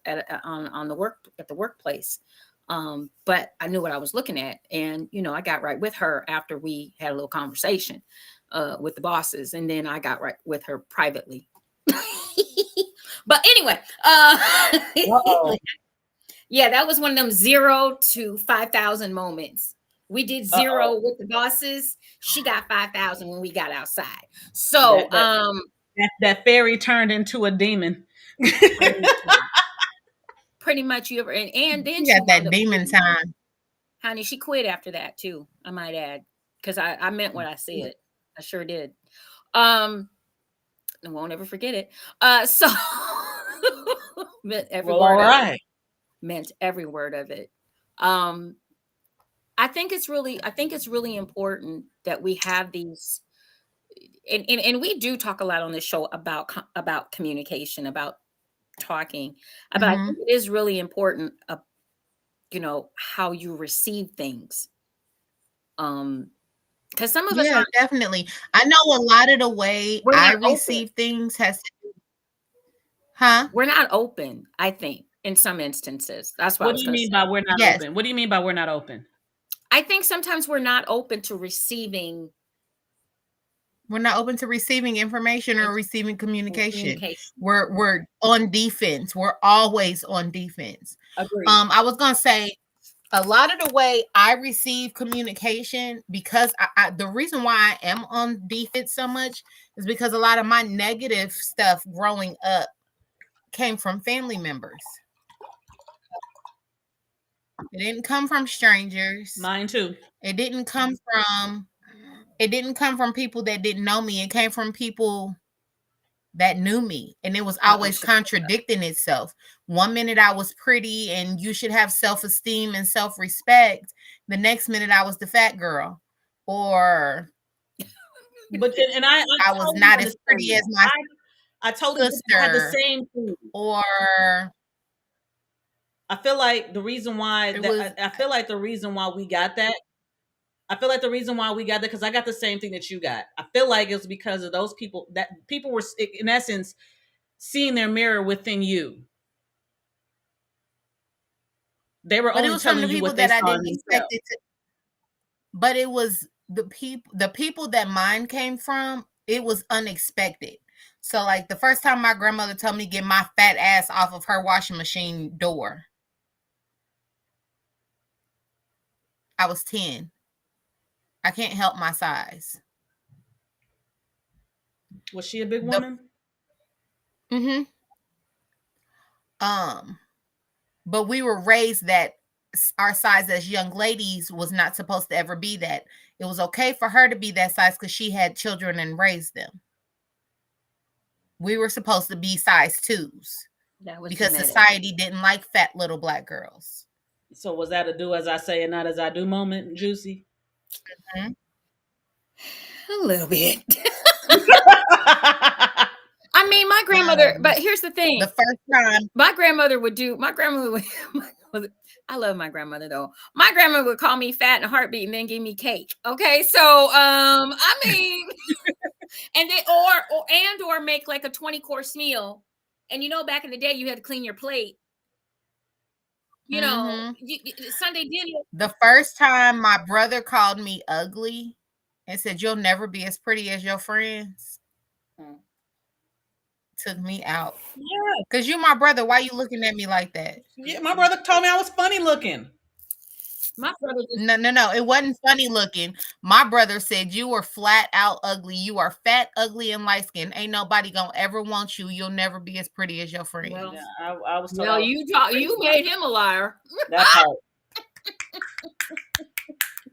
on the work at the workplace. But I knew what I was looking at, and I got right with her after we had a little conversation with the bosses, and then I got right with her privately. But anyway, yeah, that was one of them 0 to 5,000 moments. We did 0 with the bosses. She got 5,000 when we got outside. So that fairy turned into a demon. Pretty much you ever, and then she got that demon time. Honey, she quit after that too, I might add, because I meant what I said. I sure did. I won't ever forget it. So meant every word of it. Meant every word of it. I think it's really important that we have these, and we do talk a lot on this show about communication, about talking, but I think it is really important, how you receive things. Because some of us Yeah, definitely. I know a lot of the way I receive things has to do. Huh? We're not open, I think, in some instances. That's what do you mean by we're not open? What do you mean by we're not open? I think sometimes we're not open to receiving. We're not open to receiving information or receiving communication. We're on defense. We're always on defense. Agreed. I was gonna say a lot of the way I receive communication, because the reason why I am on defense so much is because a lot of my negative stuff growing up came from family members. It didn't come from strangers. Mine too. It didn't come from people that didn't know me. It came from people that knew me, and it was always contradicting itself. One minute I was pretty and you should have self-esteem and self-respect. The next minute I was the fat girl, or but then, and I was not as pretty as my I totally sister had the same thing. Or I feel like the reason why I feel like the reason why we got that. I feel like the reason why we got that, because I got the same thing that you got. I feel like it was because of those people, that people were, in essence, seeing their mirror within you. They were only telling you what they saw in themselves. But it was the people that mine came from, it was unexpected. So like the first time my grandmother told me to get my fat ass off of her washing machine door, I was 10. I can't help my size. Was she a big woman? But we were raised that our size as young ladies was not supposed to ever be that. It was okay for her to be that size because she had children and raised them. We were supposed to be size 2s because society didn't like fat little black girls. So was that a do as I say and not as I do moment, JewCee? A little bit. I mean, my grandmother, but here's the thing. The first time my grandmother would, I love my grandmother though. My grandmother would call me fat in a heartbeat and then give me cake. Okay. So, I mean, and they, or make like a 20-course meal. And back in the day you had to clean your plate. Sunday dinner. The first time my brother called me ugly and said, "You'll never be as pretty as your friends," took me out. Yeah. Because you're my brother. Why you looking at me like that? Yeah, my brother told me I was funny looking. My brother No, it wasn't funny looking. My brother said you were flat out ugly. You are fat, ugly, and light skinned. Ain't nobody gonna ever want you. You'll never be as pretty as your friends. Well, yeah, I was told. Well, you made him a liar. That part.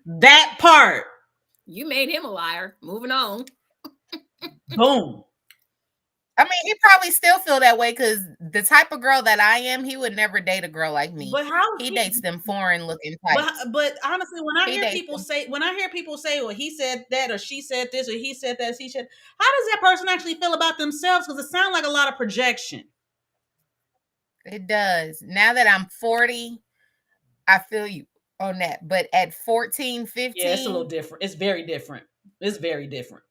That part. You made him a liar. Moving on. Boom. I mean, he probably still feel that way because the type of girl that I am, he would never date a girl like me. But how he dates them foreign looking types. But honestly, when I hear people say, well, he said that, or she said this, or he said that, she said, how does that person actually feel about themselves? Because it sounds like a lot of projection. It does. Now that I'm 40, I feel you on that. But at 14, 15, yeah, it's a little different. It's very different. It's very different.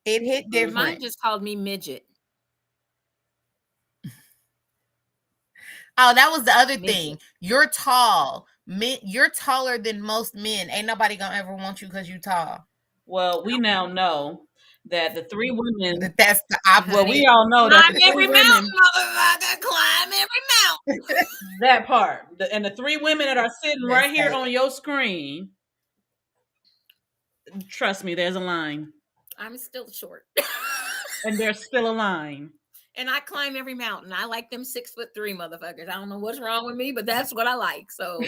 It hit Mine different. just called me midget. Oh, that was the other Midget. thing. You're tall. You're taller than most men. Ain't nobody gonna ever want you because you tall. Well, we now know that the three women. That's the opposite. Well, we all know that Climb the three every women. mountain, motherfucker. Climb every mountain. That part, and the three women that are sitting right here Listen. on your screen. Trust me, there's a line, I'm still short. and there's still a line. And I climb every mountain. I like them 6'3" motherfuckers. I don't know what's wrong with me, but that's what I like. So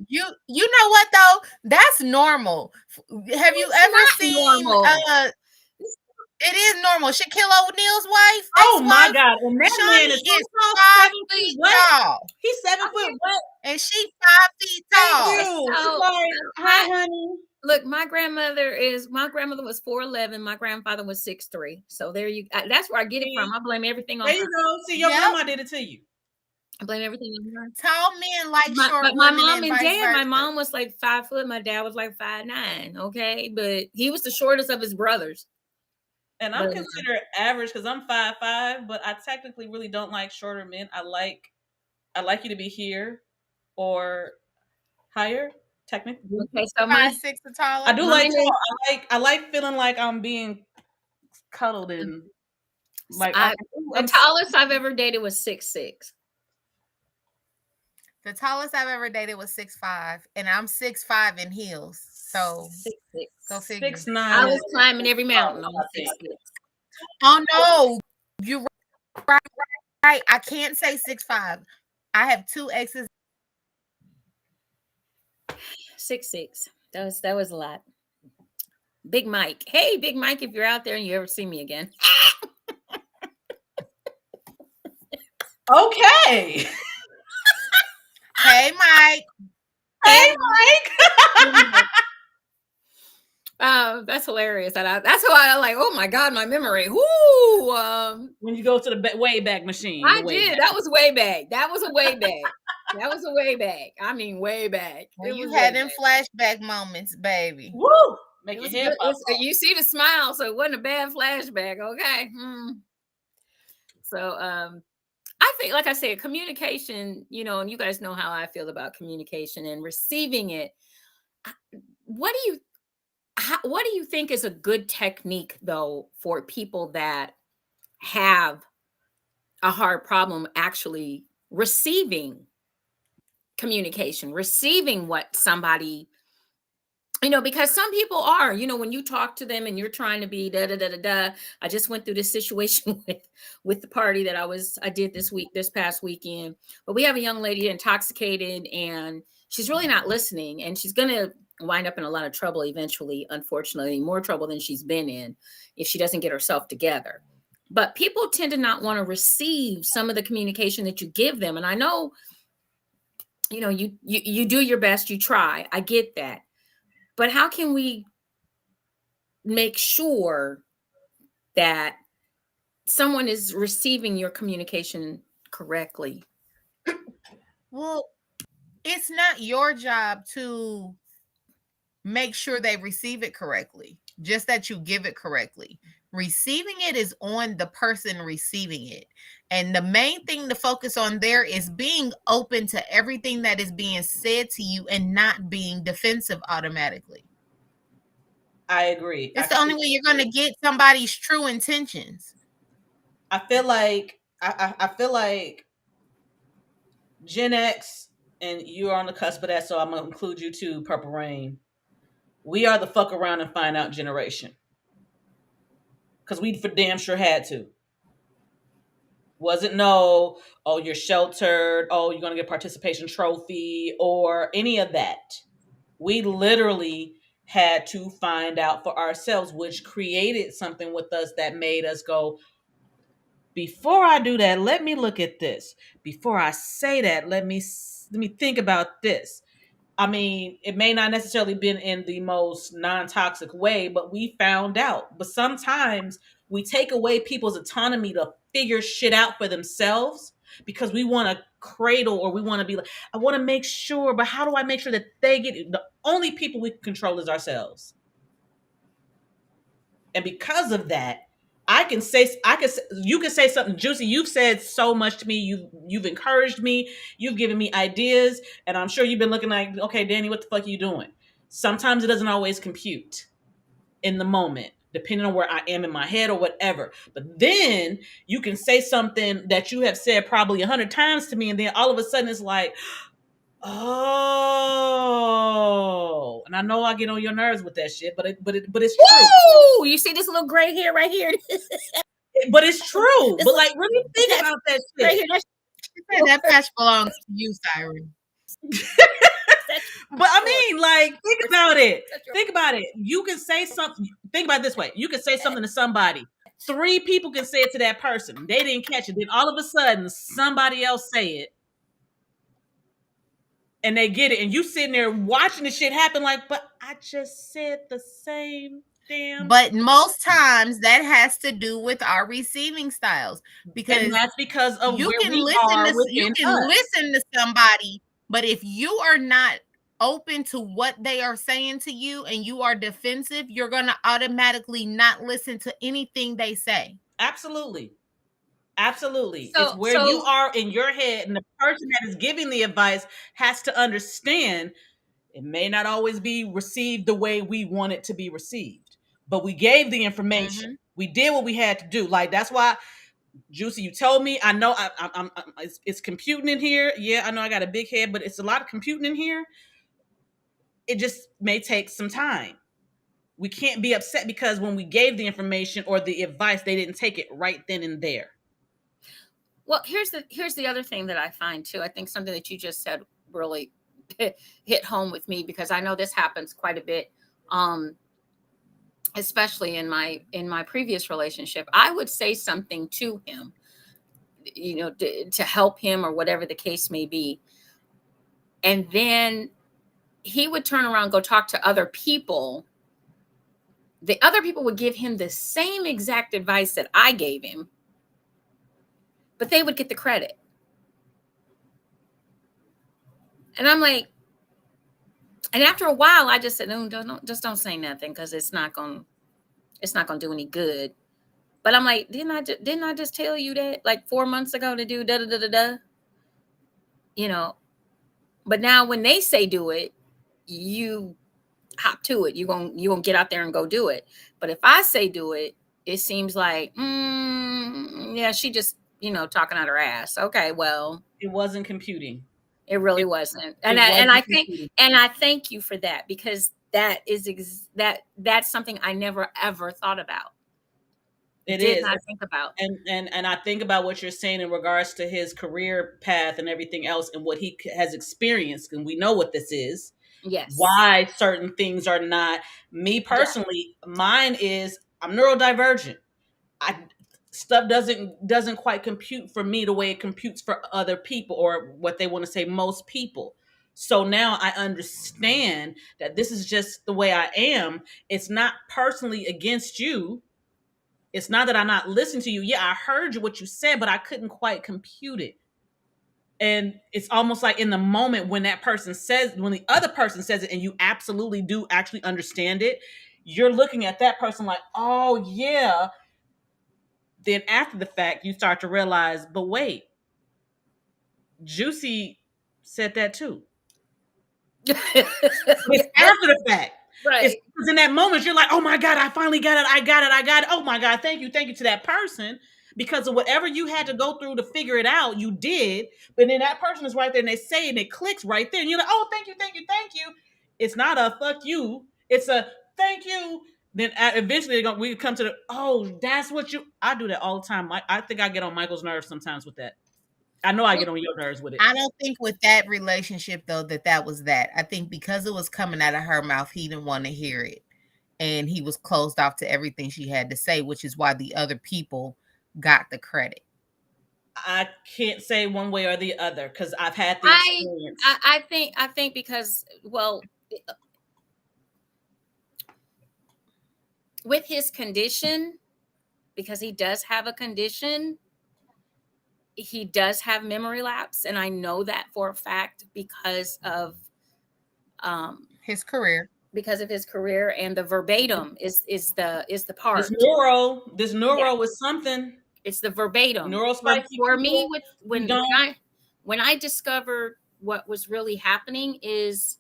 You know what though? That's normal. Have you ever not seen normal. it is normal. Shaquille O'Neal's wife. Oh my ex-wife, God! And that Shawnee man is is so 5 7 feet feet what? tall. He's 7 foot what? And she's 5 feet tall. Thank you. It's So, like, hi, honey. Look, my grandmother was 4'11". My grandfather was 6'3". So there you. That's where I get it from. I blame everything on There her. you go. See, your Yep. grandma did it to you. I blame everything on her. Tall men like short But my women mom and vice dad, my versa. mom was like 5 foot. My dad was like 5'9". Okay, but he was the shortest of his brothers. And I'm considered average because I'm 5'5", but I technically really don't like shorter men. I like you to be here or higher, technically. Okay, so 5'6" or taller. I do like Mine tall. I like feeling like I'm being cuddled and like the tallest I've ever dated was 6'6". The tallest I've ever dated was 6'5", and I'm 6'5" in heels. So 6'6". go figure. 6'9". I was climbing every mountain on 6'6". Oh no, you're right. I can't say 6'5". I have 2 exes. 6'6". That was a lot. Big Mike. Hey, Big Mike, if you're out there and you ever see me again. Okay. Hey, Mike. Hey, Mike. That's hilarious. That's why I like. Oh my God, my memory. Whoo! When you go to the way back machine. I did. That was way back. That was a way back. That was a way back. I mean, way back. When you had them flashback moments, baby. Woo! Make your head pop. You see the smile, so it wasn't a bad flashback. Okay. So, I think, like I said, communication. And you guys know how I feel about communication and receiving it. What do you think is a good technique, though, for people that have a hard problem actually receiving communication, receiving what somebody, because some people are, when you talk to them and you're trying to be da da da da da. I just went through this situation with the party that I did this past weekend. But we have a young lady intoxicated and she's really not listening, and she's gonna wind up in a lot of trouble eventually, unfortunately, more trouble than she's been in if she doesn't get herself together. But people tend to not want to receive some of the communication that you give them. And I know, you do your best, you try. I get that. But how can we make sure that someone is receiving your communication correctly? Well, it's not your job to make sure they receive it correctly, just that you give it correctly. Receiving it is on the person receiving it. And the main thing to focus on there is being open to everything that is being said to you and not being defensive automatically. I agree. It's the only way you're going to get somebody's true intentions. I feel like Gen X, and you're on the cusp of that, so I'm gonna include you too, Purple Rain. We are the fuck around and find out generation, because we for damn sure had to. Wasn't no, oh, you're sheltered, oh, you're gonna get a participation trophy or any of that. We literally had to find out for ourselves, which created something with us that made us go, before I do that, let me look at this. Before I say that, let me think about this. I mean, it may not necessarily been in the most non-toxic way, but we found out. But sometimes we take away people's autonomy to figure shit out for themselves because we want to cradle, or we want to be like, I want to make sure, but how do I make sure that they get it? The only people we can control is ourselves. And because of that, you can say something. JewCee, you've said so much to me. You've encouraged me. You've given me ideas, and I'm sure you've been looking like, okay, Dani, what the fuck are you doing? Sometimes it doesn't always compute in the moment, depending on where I am in my head or whatever. But then you can say something that you have said probably 100 times to me, and then all of a sudden it's like, oh, and I know I get on your nerves with that shit, but it's true. Woo! You see this little gray hair right here? But it's true. But like, really think That's about that right shit. here. That patch belongs to you, Siren. But I mean, like, think about it. Think about it. You can say something. Think about it this way. You can say something to somebody. 3 people can say it to that person. They didn't catch it. Then all of a sudden, somebody else say it. And they get it. And you sitting there watching the shit happen like, but I just said the same damn. But most times that has to do with our receiving styles, because and that's because of you where can we listen are to you within can us. listen to somebody, but if you are not open to what they are saying to you and you are defensive, you're going to automatically not listen to anything they say. Absolutely. Absolutely. So- It's where you are in your head, and the person that is giving the advice has to understand it may not always be received the way we want it to be received, but we gave the information. We did what we had to do. Like, that's why, JewCee, you told me. I know it's computing in here. Yeah, I know I got a big head, but it's a lot of computing in here. It just may take some time. We can't be upset because when we gave the information or the advice, they didn't take it right then and there. Well, here's the other thing that I find too. I think something that you just said really hit home with me, because I know this happens quite a bit, especially in my previous relationship. I would say something to him, to help him or whatever the case may be, and then he would turn around, go talk to other people. The other people would give him the same exact advice that I gave him, but they would get the credit. And I'm like, and after a while, I just said, no, don't say nothing, because it's not gonna do any good. But I'm like, didn't I just tell you that like 4 months ago to do da da da da da? But now when they say do it, you hop to it. You're gonna get out there and go do it. But if I say do it, it seems like, yeah, she just talking out her ass. Okay, well, it wasn't computing. It really wasn't. And I thank you for that, because that's something I never ever thought about. Did not think about. And I think about what you're saying in regards to his career path and everything else and what he has experienced, and we know what this is. Yes. Why certain things are not. Me personally, mine is I'm neurodivergent. Stuff doesn't quite compute for me the way it computes for other people, or what they want to say, most people. So now I understand that this is just the way I am. It's not personally against you. It's not that I'm not listening to you. Yeah, I heard you, what you said, but I couldn't quite compute it. And it's almost like in the moment when the other person says it, and you absolutely do actually understand it, you're looking at that person like, oh yeah. Then after the fact, you start to realize, but wait, JewCee said that too. It's after the fact. Right. It's because in that moment, you're like, oh my God, I finally got it. I got it. Oh my God, thank you to that person. Because of whatever you had to go through to figure it out, you did. But then that person is right there and they say, and it clicks right there. And you're like, oh, thank you. It's not a fuck you. It's a thank you. Then eventually we come to that's what I do that all the time. I think I get on Michael's nerves sometimes with that. I know I get on your nerves with it. I don't think with that relationship, though, that was that. I think because it was coming out of her mouth, he didn't want to hear it. And he was closed off to everything she had to say, which is why the other people got the credit. I can't say one way or the other, because I've had the experience. I think because, well, with his condition, because he does have a condition, he does have memory lapse, and I know that for a fact because of his career. because of his career, and the verbatim is the part. This Yeah, neuro is something. it's the verbatim. Neurospicy For me, people, with we don't. when I discovered what was really happening is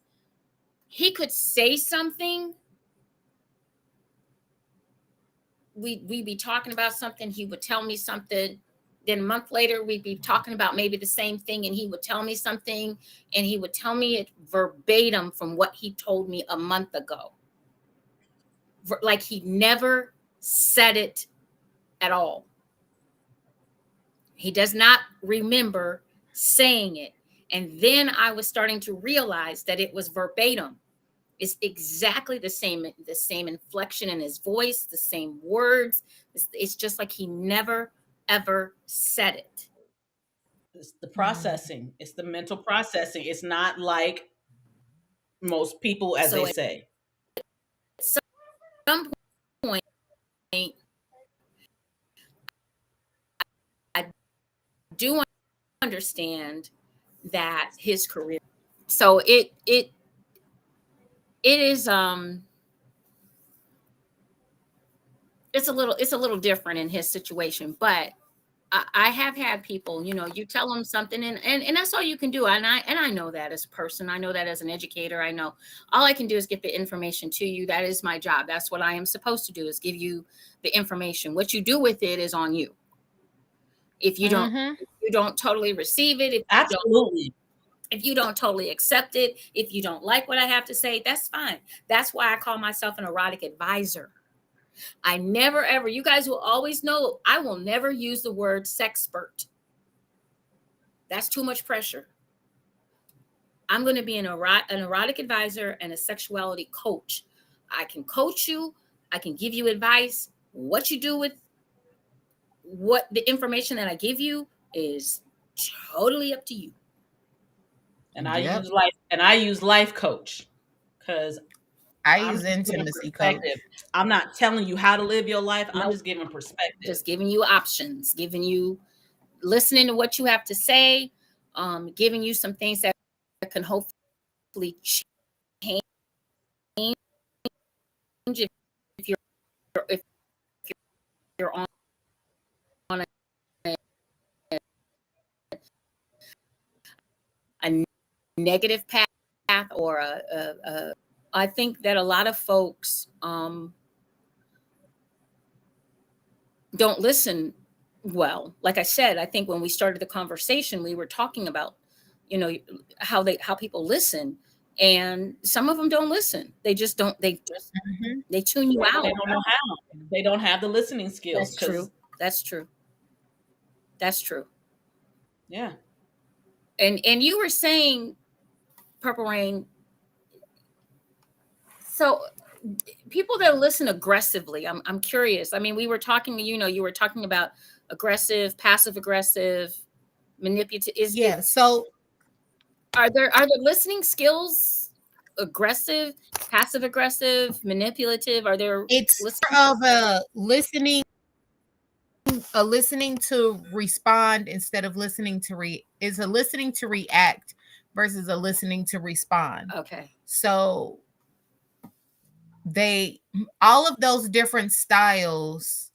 he could say something. We'd be talking about something. He would tell me something. Then a month later, we'd be talking about maybe the same thing, and he would tell me something, and he would tell me it verbatim from what he told me a month ago. Like he never said it at all. He does not remember saying it. And then I was starting to realize that it was verbatim. It's exactly the same inflection in his voice, the same words. It's just like he never, ever said it. It's the processing. It's the mental processing. It's not like most people, as So they at say. some point, I do understand that his career. So it is it's a little different in his situation, but I have had people, you tell them something, and that's all you can do. And I know that as a person, I know that as an educator, I know all I can do is get the information to you. That is my job. That's what I am supposed to do, is give you the information. What you do with it is on you. If you don't, Mm-hmm. you don't totally receive it, Absolutely. if you don't totally accept it, if you don't like what I have to say, that's fine. That's why I call myself an erotic advisor. I never ever, you guys will always know, I will never use the word sexpert. That's too much pressure. I'm going to be an erotic advisor and a sexuality coach. I can coach you. I can give you advice. What you do with what the information that I give you is totally up to you. And I use life coach, because I I'm use just giving intimacy coach. perspective. I'm not telling you how to live your life. I'm Nope. just giving perspective. Just giving you options, listening to what you have to say, giving you some things that can hopefully change if you're if you're on a negative path, or I think that a lot of folks don't listen well. Like I said, I think when we started the conversation, we were talking about, how people listen, and some of them don't listen. They just don't. Mm-hmm. They tune you out. They don't know how. They don't have the listening skills. That's true. That's true. That's true. Yeah. And you were saying, Purple Rain. So people that listen aggressively, I'm curious. I mean, we were talking, you were talking about aggressive, passive aggressive, manipulative. So Are there listening skills aggressive, passive aggressive, manipulative? Are there it's more of a listening to respond instead of listening to is a listening to react versus a listening to respond. Okay. So all of those different styles,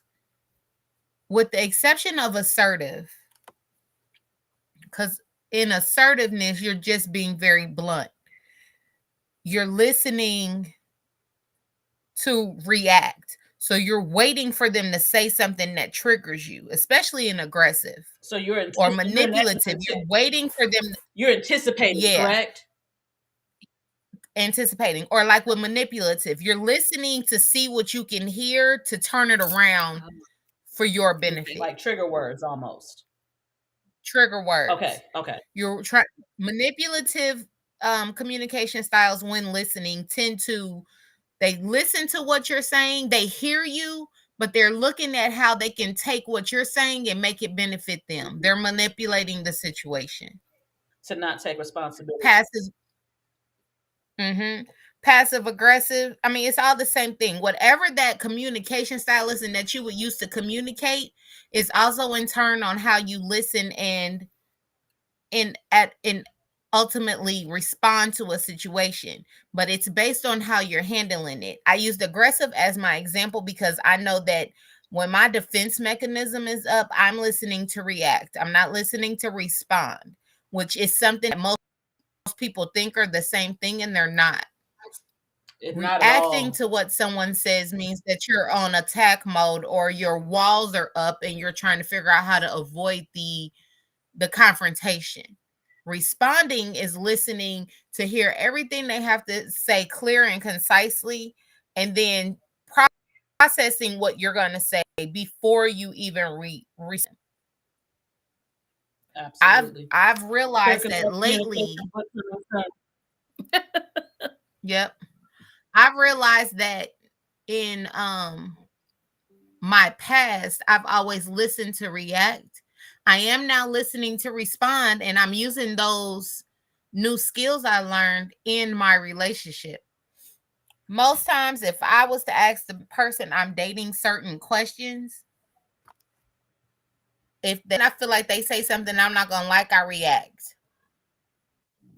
with the exception of assertive, because in assertiveness, you're just being very blunt. You're listening to react. So you're waiting for them to say something that triggers you, especially in aggressive. So you're or manipulative. You're waiting for them. You're anticipating, correct? Anticipating. Or like with manipulative, you're listening to see what you can hear to turn it around for your benefit. Like trigger words almost. Trigger words. Okay. You're manipulative communication styles when listening they listen to what you're saying, they hear you, but they're looking at how they can take what you're saying and make it benefit them. They're manipulating the situation. To not take responsibility. Passive aggressive. I mean, it's all the same thing. Whatever that communication style is and that you would use to communicate is also in turn on how you listen and ultimately respond to a situation, but it's based on how you're handling it. I used aggressive as my example because I know that when my defense mechanism is up, I'm listening to react. I'm not listening to respond, which is something that most people think are the same thing, and they're not. Not at Reacting all. to what someone says means that you're on attack mode, or your walls are up and you're trying to figure out how to avoid the confrontation. Responding is listening to hear everything they have to say clear and concisely, and then processing what you're going to say before you even respond. Absolutely. I've realized Clear, that concise lately. communication. What can I say? Yep. I've realized that in my past, I've always listened to react. I am now listening to respond, and I'm using those new skills I learned in my relationship. Most times, if I was to ask the person I'm dating certain questions, if then I feel like they say something I'm not gonna like, I react.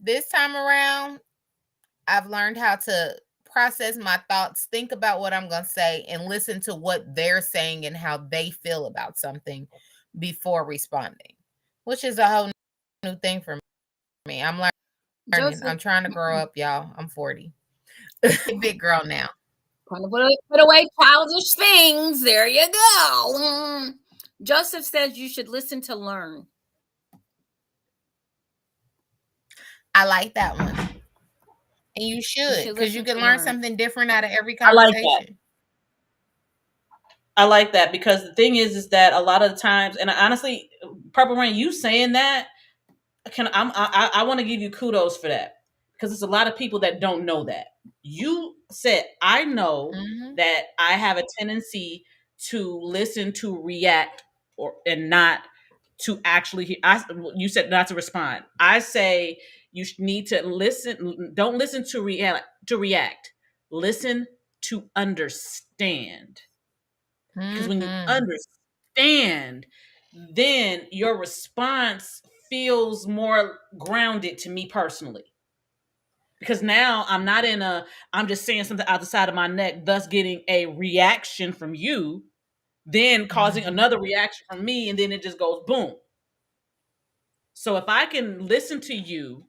This time around, I've learned how to process my thoughts, think about what I'm going to say, and listen to what they're saying and how they feel about something before responding, which is a whole new thing for me. I'm learning. Joseph, I'm trying to grow up, y'all. I'm 40. Big girl now. put away childish things. There you go. Joseph says you should listen to learn. I like that one. And you should, because you listen can to learn learn. something different out of every I like that. conversation. I like that because the thing is that a lot of the times, and honestly, Purple Rain, you saying that, I want to give you kudos for that because there's a lot of people that don't know that. You said, I know that I have a tendency to listen to react and not to actually. You said not to respond. I say you need to listen. Don't listen to react. Listen to understand. Because when you understand, then your response feels more grounded to me personally. Because now I'm just saying something out the side of my neck, thus getting a reaction from you, then causing another reaction from me, and then it just goes boom. So if I can listen to you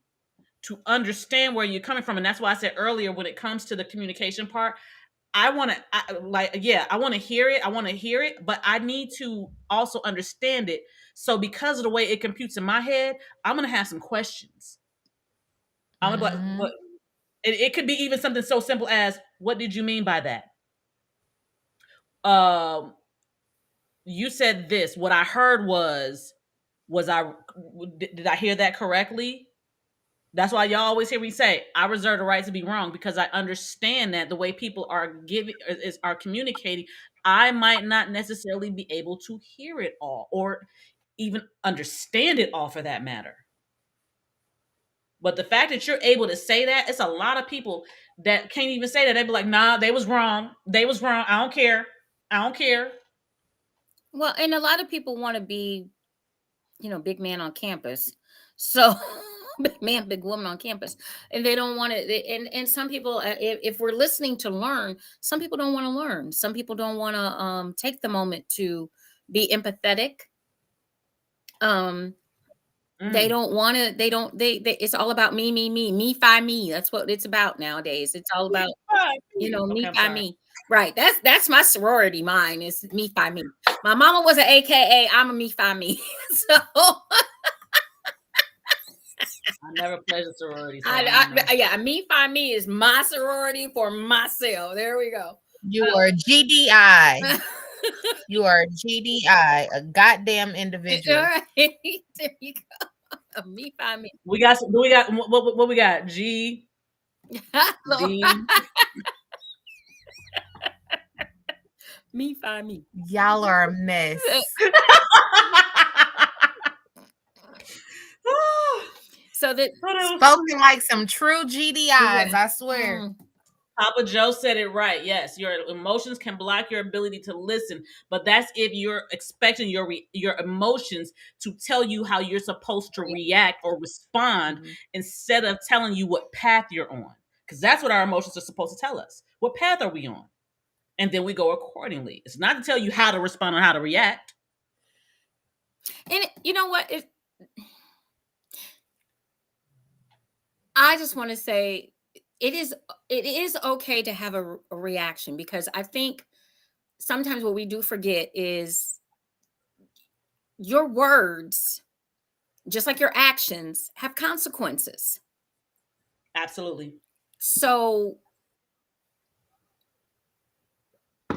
to understand where you're coming from, and that's why I said earlier, when it comes to the communication part, I want to I want to hear it. I want to hear it, but I need to also understand it. So because of the way it computes in my head, I'm going to have some questions. I'm going to be like, what? It could be even something so simple as, what did you mean by that? You said this. What I heard was did I hear that correctly? That's why y'all always hear me say, I reserve the right to be wrong, because I understand that the way people are are communicating, I might not necessarily be able to hear it all or even understand it all for that matter. But the fact that you're able to say that, it's a lot of people that can't even say that. They'd be like, nah, they was wrong. They was wrong. I don't care. I don't care. Well, and a lot of people want to be, big man on campus. So big man, big woman on campus, and they don't want to. And some people, if we're listening to learn, some people don't want to learn. Some people don't want to take the moment to be empathetic. They don't want to. They don't. They. It's all about me, me, me, me, fi, me. That's what it's about nowadays. It's all about Okay, me I'm by sorry. me. Right. That's my sorority. Mine is me by me. My mama was an AKA. I'm a me by me. So I never pledged a sorority. So yeah, me by me is my sorority for myself. There we go. You are GDI. You are GDI, a goddamn individual. All right. There you go. Me by me. We got what we got? G D. Me by me. Y'all are a mess. So that spoken like some true GDIs, I swear. Papa Joe said it right. Yes, your emotions can block your ability to listen, but that's if you're expecting your emotions to tell you how you're supposed to react or respond instead of telling you what path you're on. Because that's what our emotions are supposed to tell us. What path are we on? And then we go accordingly. It's not to tell you how to respond or how to react. And you know what? I just want to say it is okay to have a reaction, because I think sometimes what we do forget is your words, just like your actions, have consequences. Absolutely. So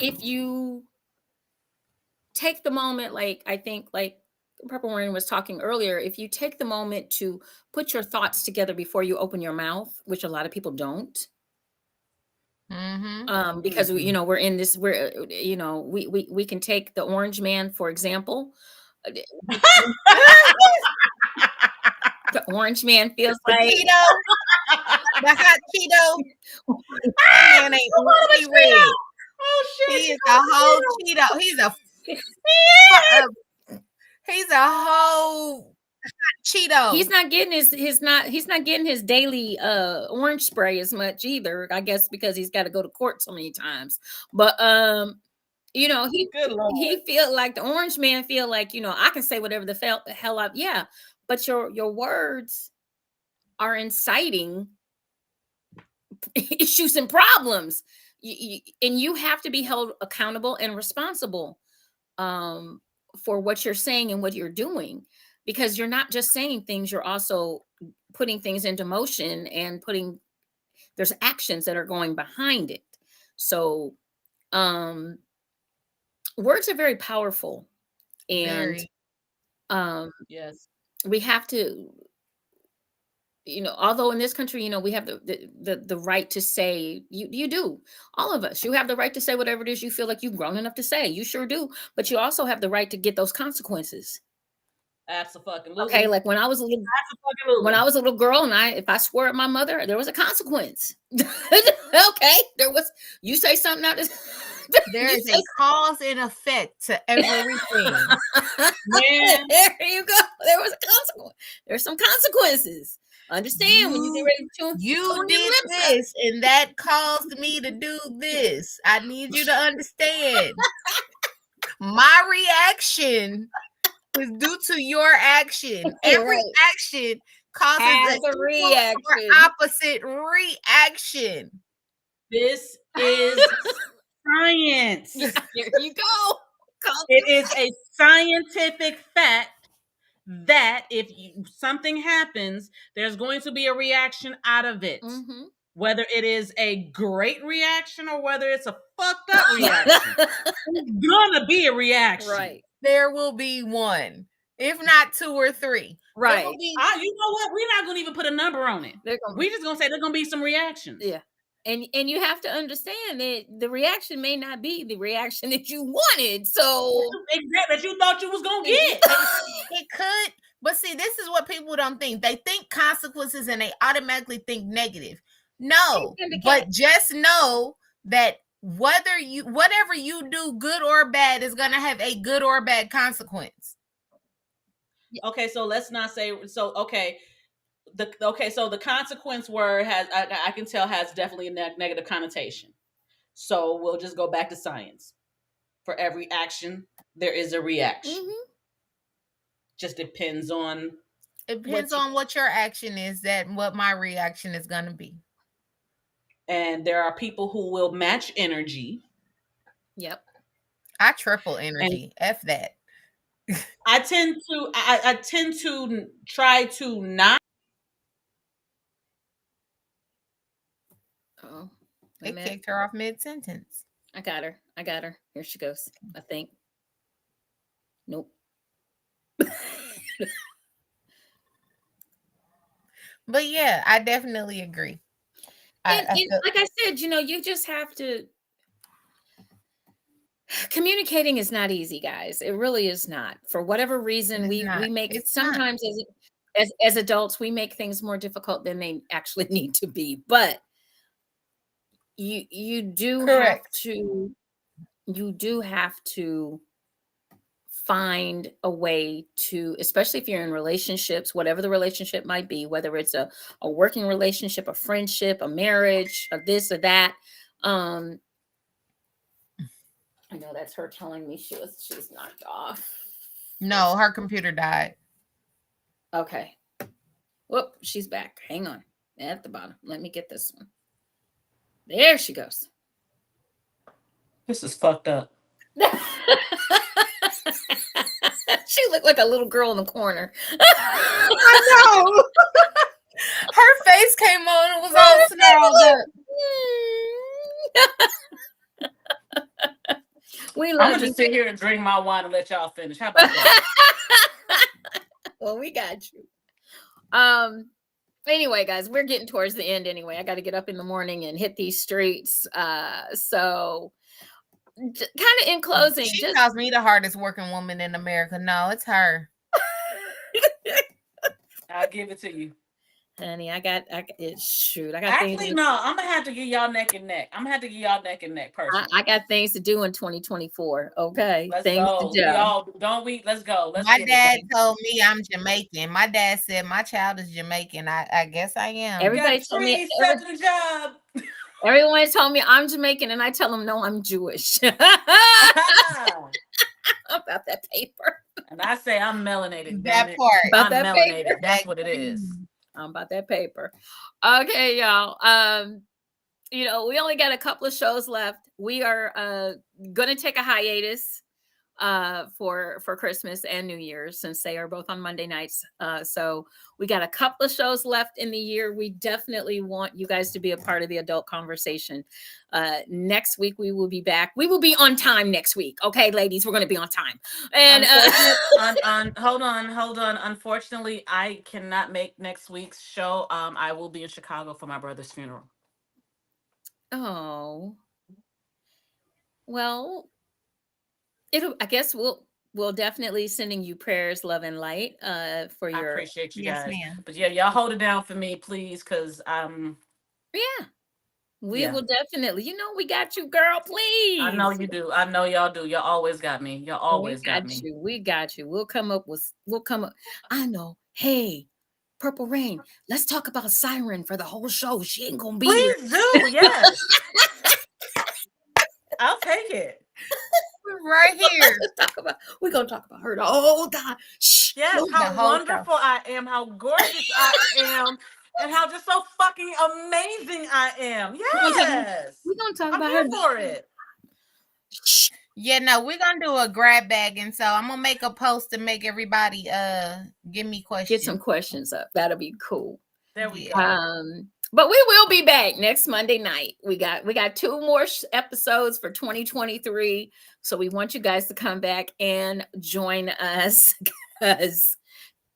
if you take the moment, like I think like Purple Rain was talking earlier, if you take the moment to put your thoughts together before you open your mouth, which a lot of people don't, because you know we're in this, we're you know we can take the orange man for example. The orange man feels The like Cheeto, the hot Cheeto. That man ain't he red. Oh shit! He is a whole Cheeto. He's a whole Cheeto. he's not getting he's not getting his daily orange spray as much either, I guess, because he's got to go to court so many times. But you know, he feel like the orange man feel like, you know, I can say whatever the hell up. Yeah, but your words are inciting issues and problems. And you have to be held accountable and responsible for what you're saying and what you're doing, because you're not just saying things, you're also putting things into motion and there's actions that are going behind it. So words are very powerful, and yes, we have to, you know, although in this country, you know, we have the right to say, you do, all of us, you have the right to say whatever it is you feel like you've grown enough to say. You sure do. But you also have the right to get those consequences. Absolutely. Okay, like when I was a little girl, and if I swore at my mother, there was a consequence. Okay, there was. You say something out. There is a cause and effect to everything. Man. There you go. There was a consequence. There's some consequences. Understand when you get ready to you did this, and that caused me to do this. I need you to understand. My reaction is due to your action. Every action causes a reaction, opposite reaction. This is science. There you go. It is a scientific fact that if something happens, there's going to be a reaction out of it. Whether it is a great reaction or whether it's a fucked up reaction. It's gonna be a reaction. Right. There will be one, if not two or three. Right. You know what? We're not gonna even put a number on it. We're just gonna say there's gonna be some reactions. Yeah. And you have to understand that the reaction may not be the reaction that you wanted. So that you thought you was gonna get. It could, but see, this is what people don't think. They think consequences and they automatically think negative. No, but just know that whatever you do, good or bad, is gonna have a good or bad consequence. Okay, so let's not say so. Okay. So the consequence word I can tell has definitely a negative connotation. So we'll just go back to science. For every action, there is a reaction. Just depends on. It depends on what your action is, that what my reaction is going to be. And there are people who will match energy. Yep. I triple energy. F that. I tend to try to not. Oh, it kicked her off mid-sentence. I got her. Here she goes, I think. Nope. But yeah, I definitely agree. And like I said, you know, you just have to. Communicating is not easy, guys. It really is not. For whatever reason, we make sometimes as adults, we make things more difficult than they actually need to be. But you do Correct. you do have to find a way to, especially if you're in relationships, whatever the relationship might be, whether it's a working relationship, a friendship, a marriage, or this or that. I know that's her telling me she's knocked off. No, her computer died. Okay. Whoop, she's back. Hang on. At the bottom. Let me get this one. There she goes. This is fucked up. She looked like a little girl in the corner. I know. Her face came on and was all snarled up. We I'm love gonna you. just sit here and drink my wine and let y'all finish. How about that? Well, we got you. Anyway, guys, we're getting towards the end anyway. I got to get up in the morning and hit these streets. So kind of in closing, She calls me the hardest working woman in America. No, it's her. I'll give it to you. Honey, I got shoot. I got Actually, things. no, I'm gonna have to give y'all neck and neck. I'm gonna have to give y'all neck and neck personally. I got things to do in 2024. Okay, Let's things go. to do. Y'all, don't we? Let's go. My dad told me I'm Jamaican. My dad said my child is Jamaican. I guess I am. Everybody told me. Second job. Everyone told me I'm Jamaican, and I tell them no, I'm Jewish. About that paper. And I say I'm melanated. That part. About I'm that melanated. paper. That's what it is. I'm about that paper. Okay, y'all. We only got a couple of shows left. We are gonna take a hiatus for Christmas and New Year's, since they are both on Monday nights. So we got a couple of shows left in the year. We definitely want you guys to be a part of the adult conversation. Next week we will be back. We will be on time next week. Okay, ladies, we're going to be on time. And hold on. Unfortunately, I cannot make next week's show. I will be in Chicago for my brother's funeral. Oh, well, I guess we'll definitely sending you prayers, love, and light for your. I appreciate you Yes, guys. ma'am. But yeah, y'all hold it down for me, please, because we will definitely. We got you, girl. Please. I know you do. I know y'all do. Y'all always got me. Y'all always got me. We got you. We'll come up. I know. Hey, Purple Rain. Let's talk about Siren for the whole show. She ain't gonna be here. Please do. Yes. I'll take it. Right here. We're gonna talk about her the whole time. Shh. Yes, how wonderful I am, how gorgeous I am, and how just so fucking amazing I am. Yes. We're gonna talk I'm about here her for it. Shh. Yeah, no, we're gonna do a grab bag, and so I'm gonna make a post to make everybody give me questions. Get some questions up. That'll be cool. There we go. But we will be back next Monday night. We got 2 more episodes for 2023. So we want you guys to come back and join us, because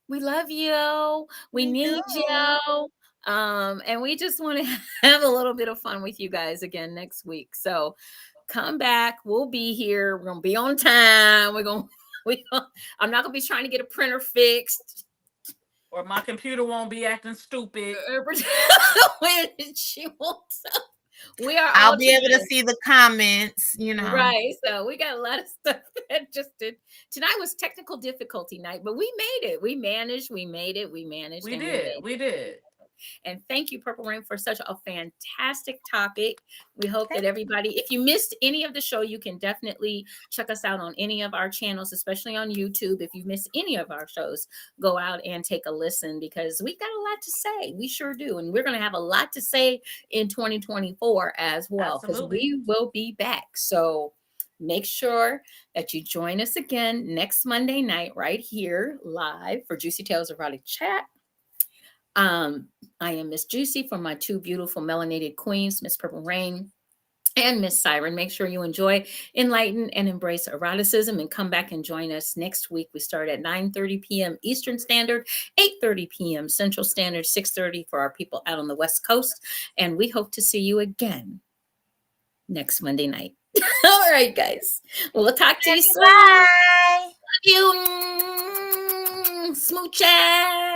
we love you. We need you. And we just want to have a little bit of fun with you guys again next week. So come back. We'll be here. We're gonna be on time. I'm not gonna be trying to get a printer fixed. Or my computer won't be acting stupid. When she won't. I'll be able to see the comments, Right. So we got a lot of stuff that just did. Tonight was technical difficulty night, but we made it. We managed. We made it. We managed. We did. And thank you, Purple Rain, for such a fantastic topic. We hope that everybody, if you missed any of the show, you can definitely check us out on any of our channels, especially on YouTube. If you missed any of our shows, go out and take a listen, because we got a lot to say. We sure do. And we're going to have a lot to say in 2024 as well, because we will be back. So make sure that you join us again next Monday night right here live for Juicy Tales Erotic Chat. I am Miss JewCee, for my 2 beautiful melanated queens, Miss Purple Rain and Miss Siren. Make sure you enjoy, enlighten, and embrace eroticism, and come back and join us next week. We start at 9:30 p.m. Eastern Standard, 8:30 p.m. Central Standard, 6:30 for our people out on the West Coast. And we hope to see you again next Monday night. All right, guys. We'll talk to you soon. Bye. Love you. Smooches.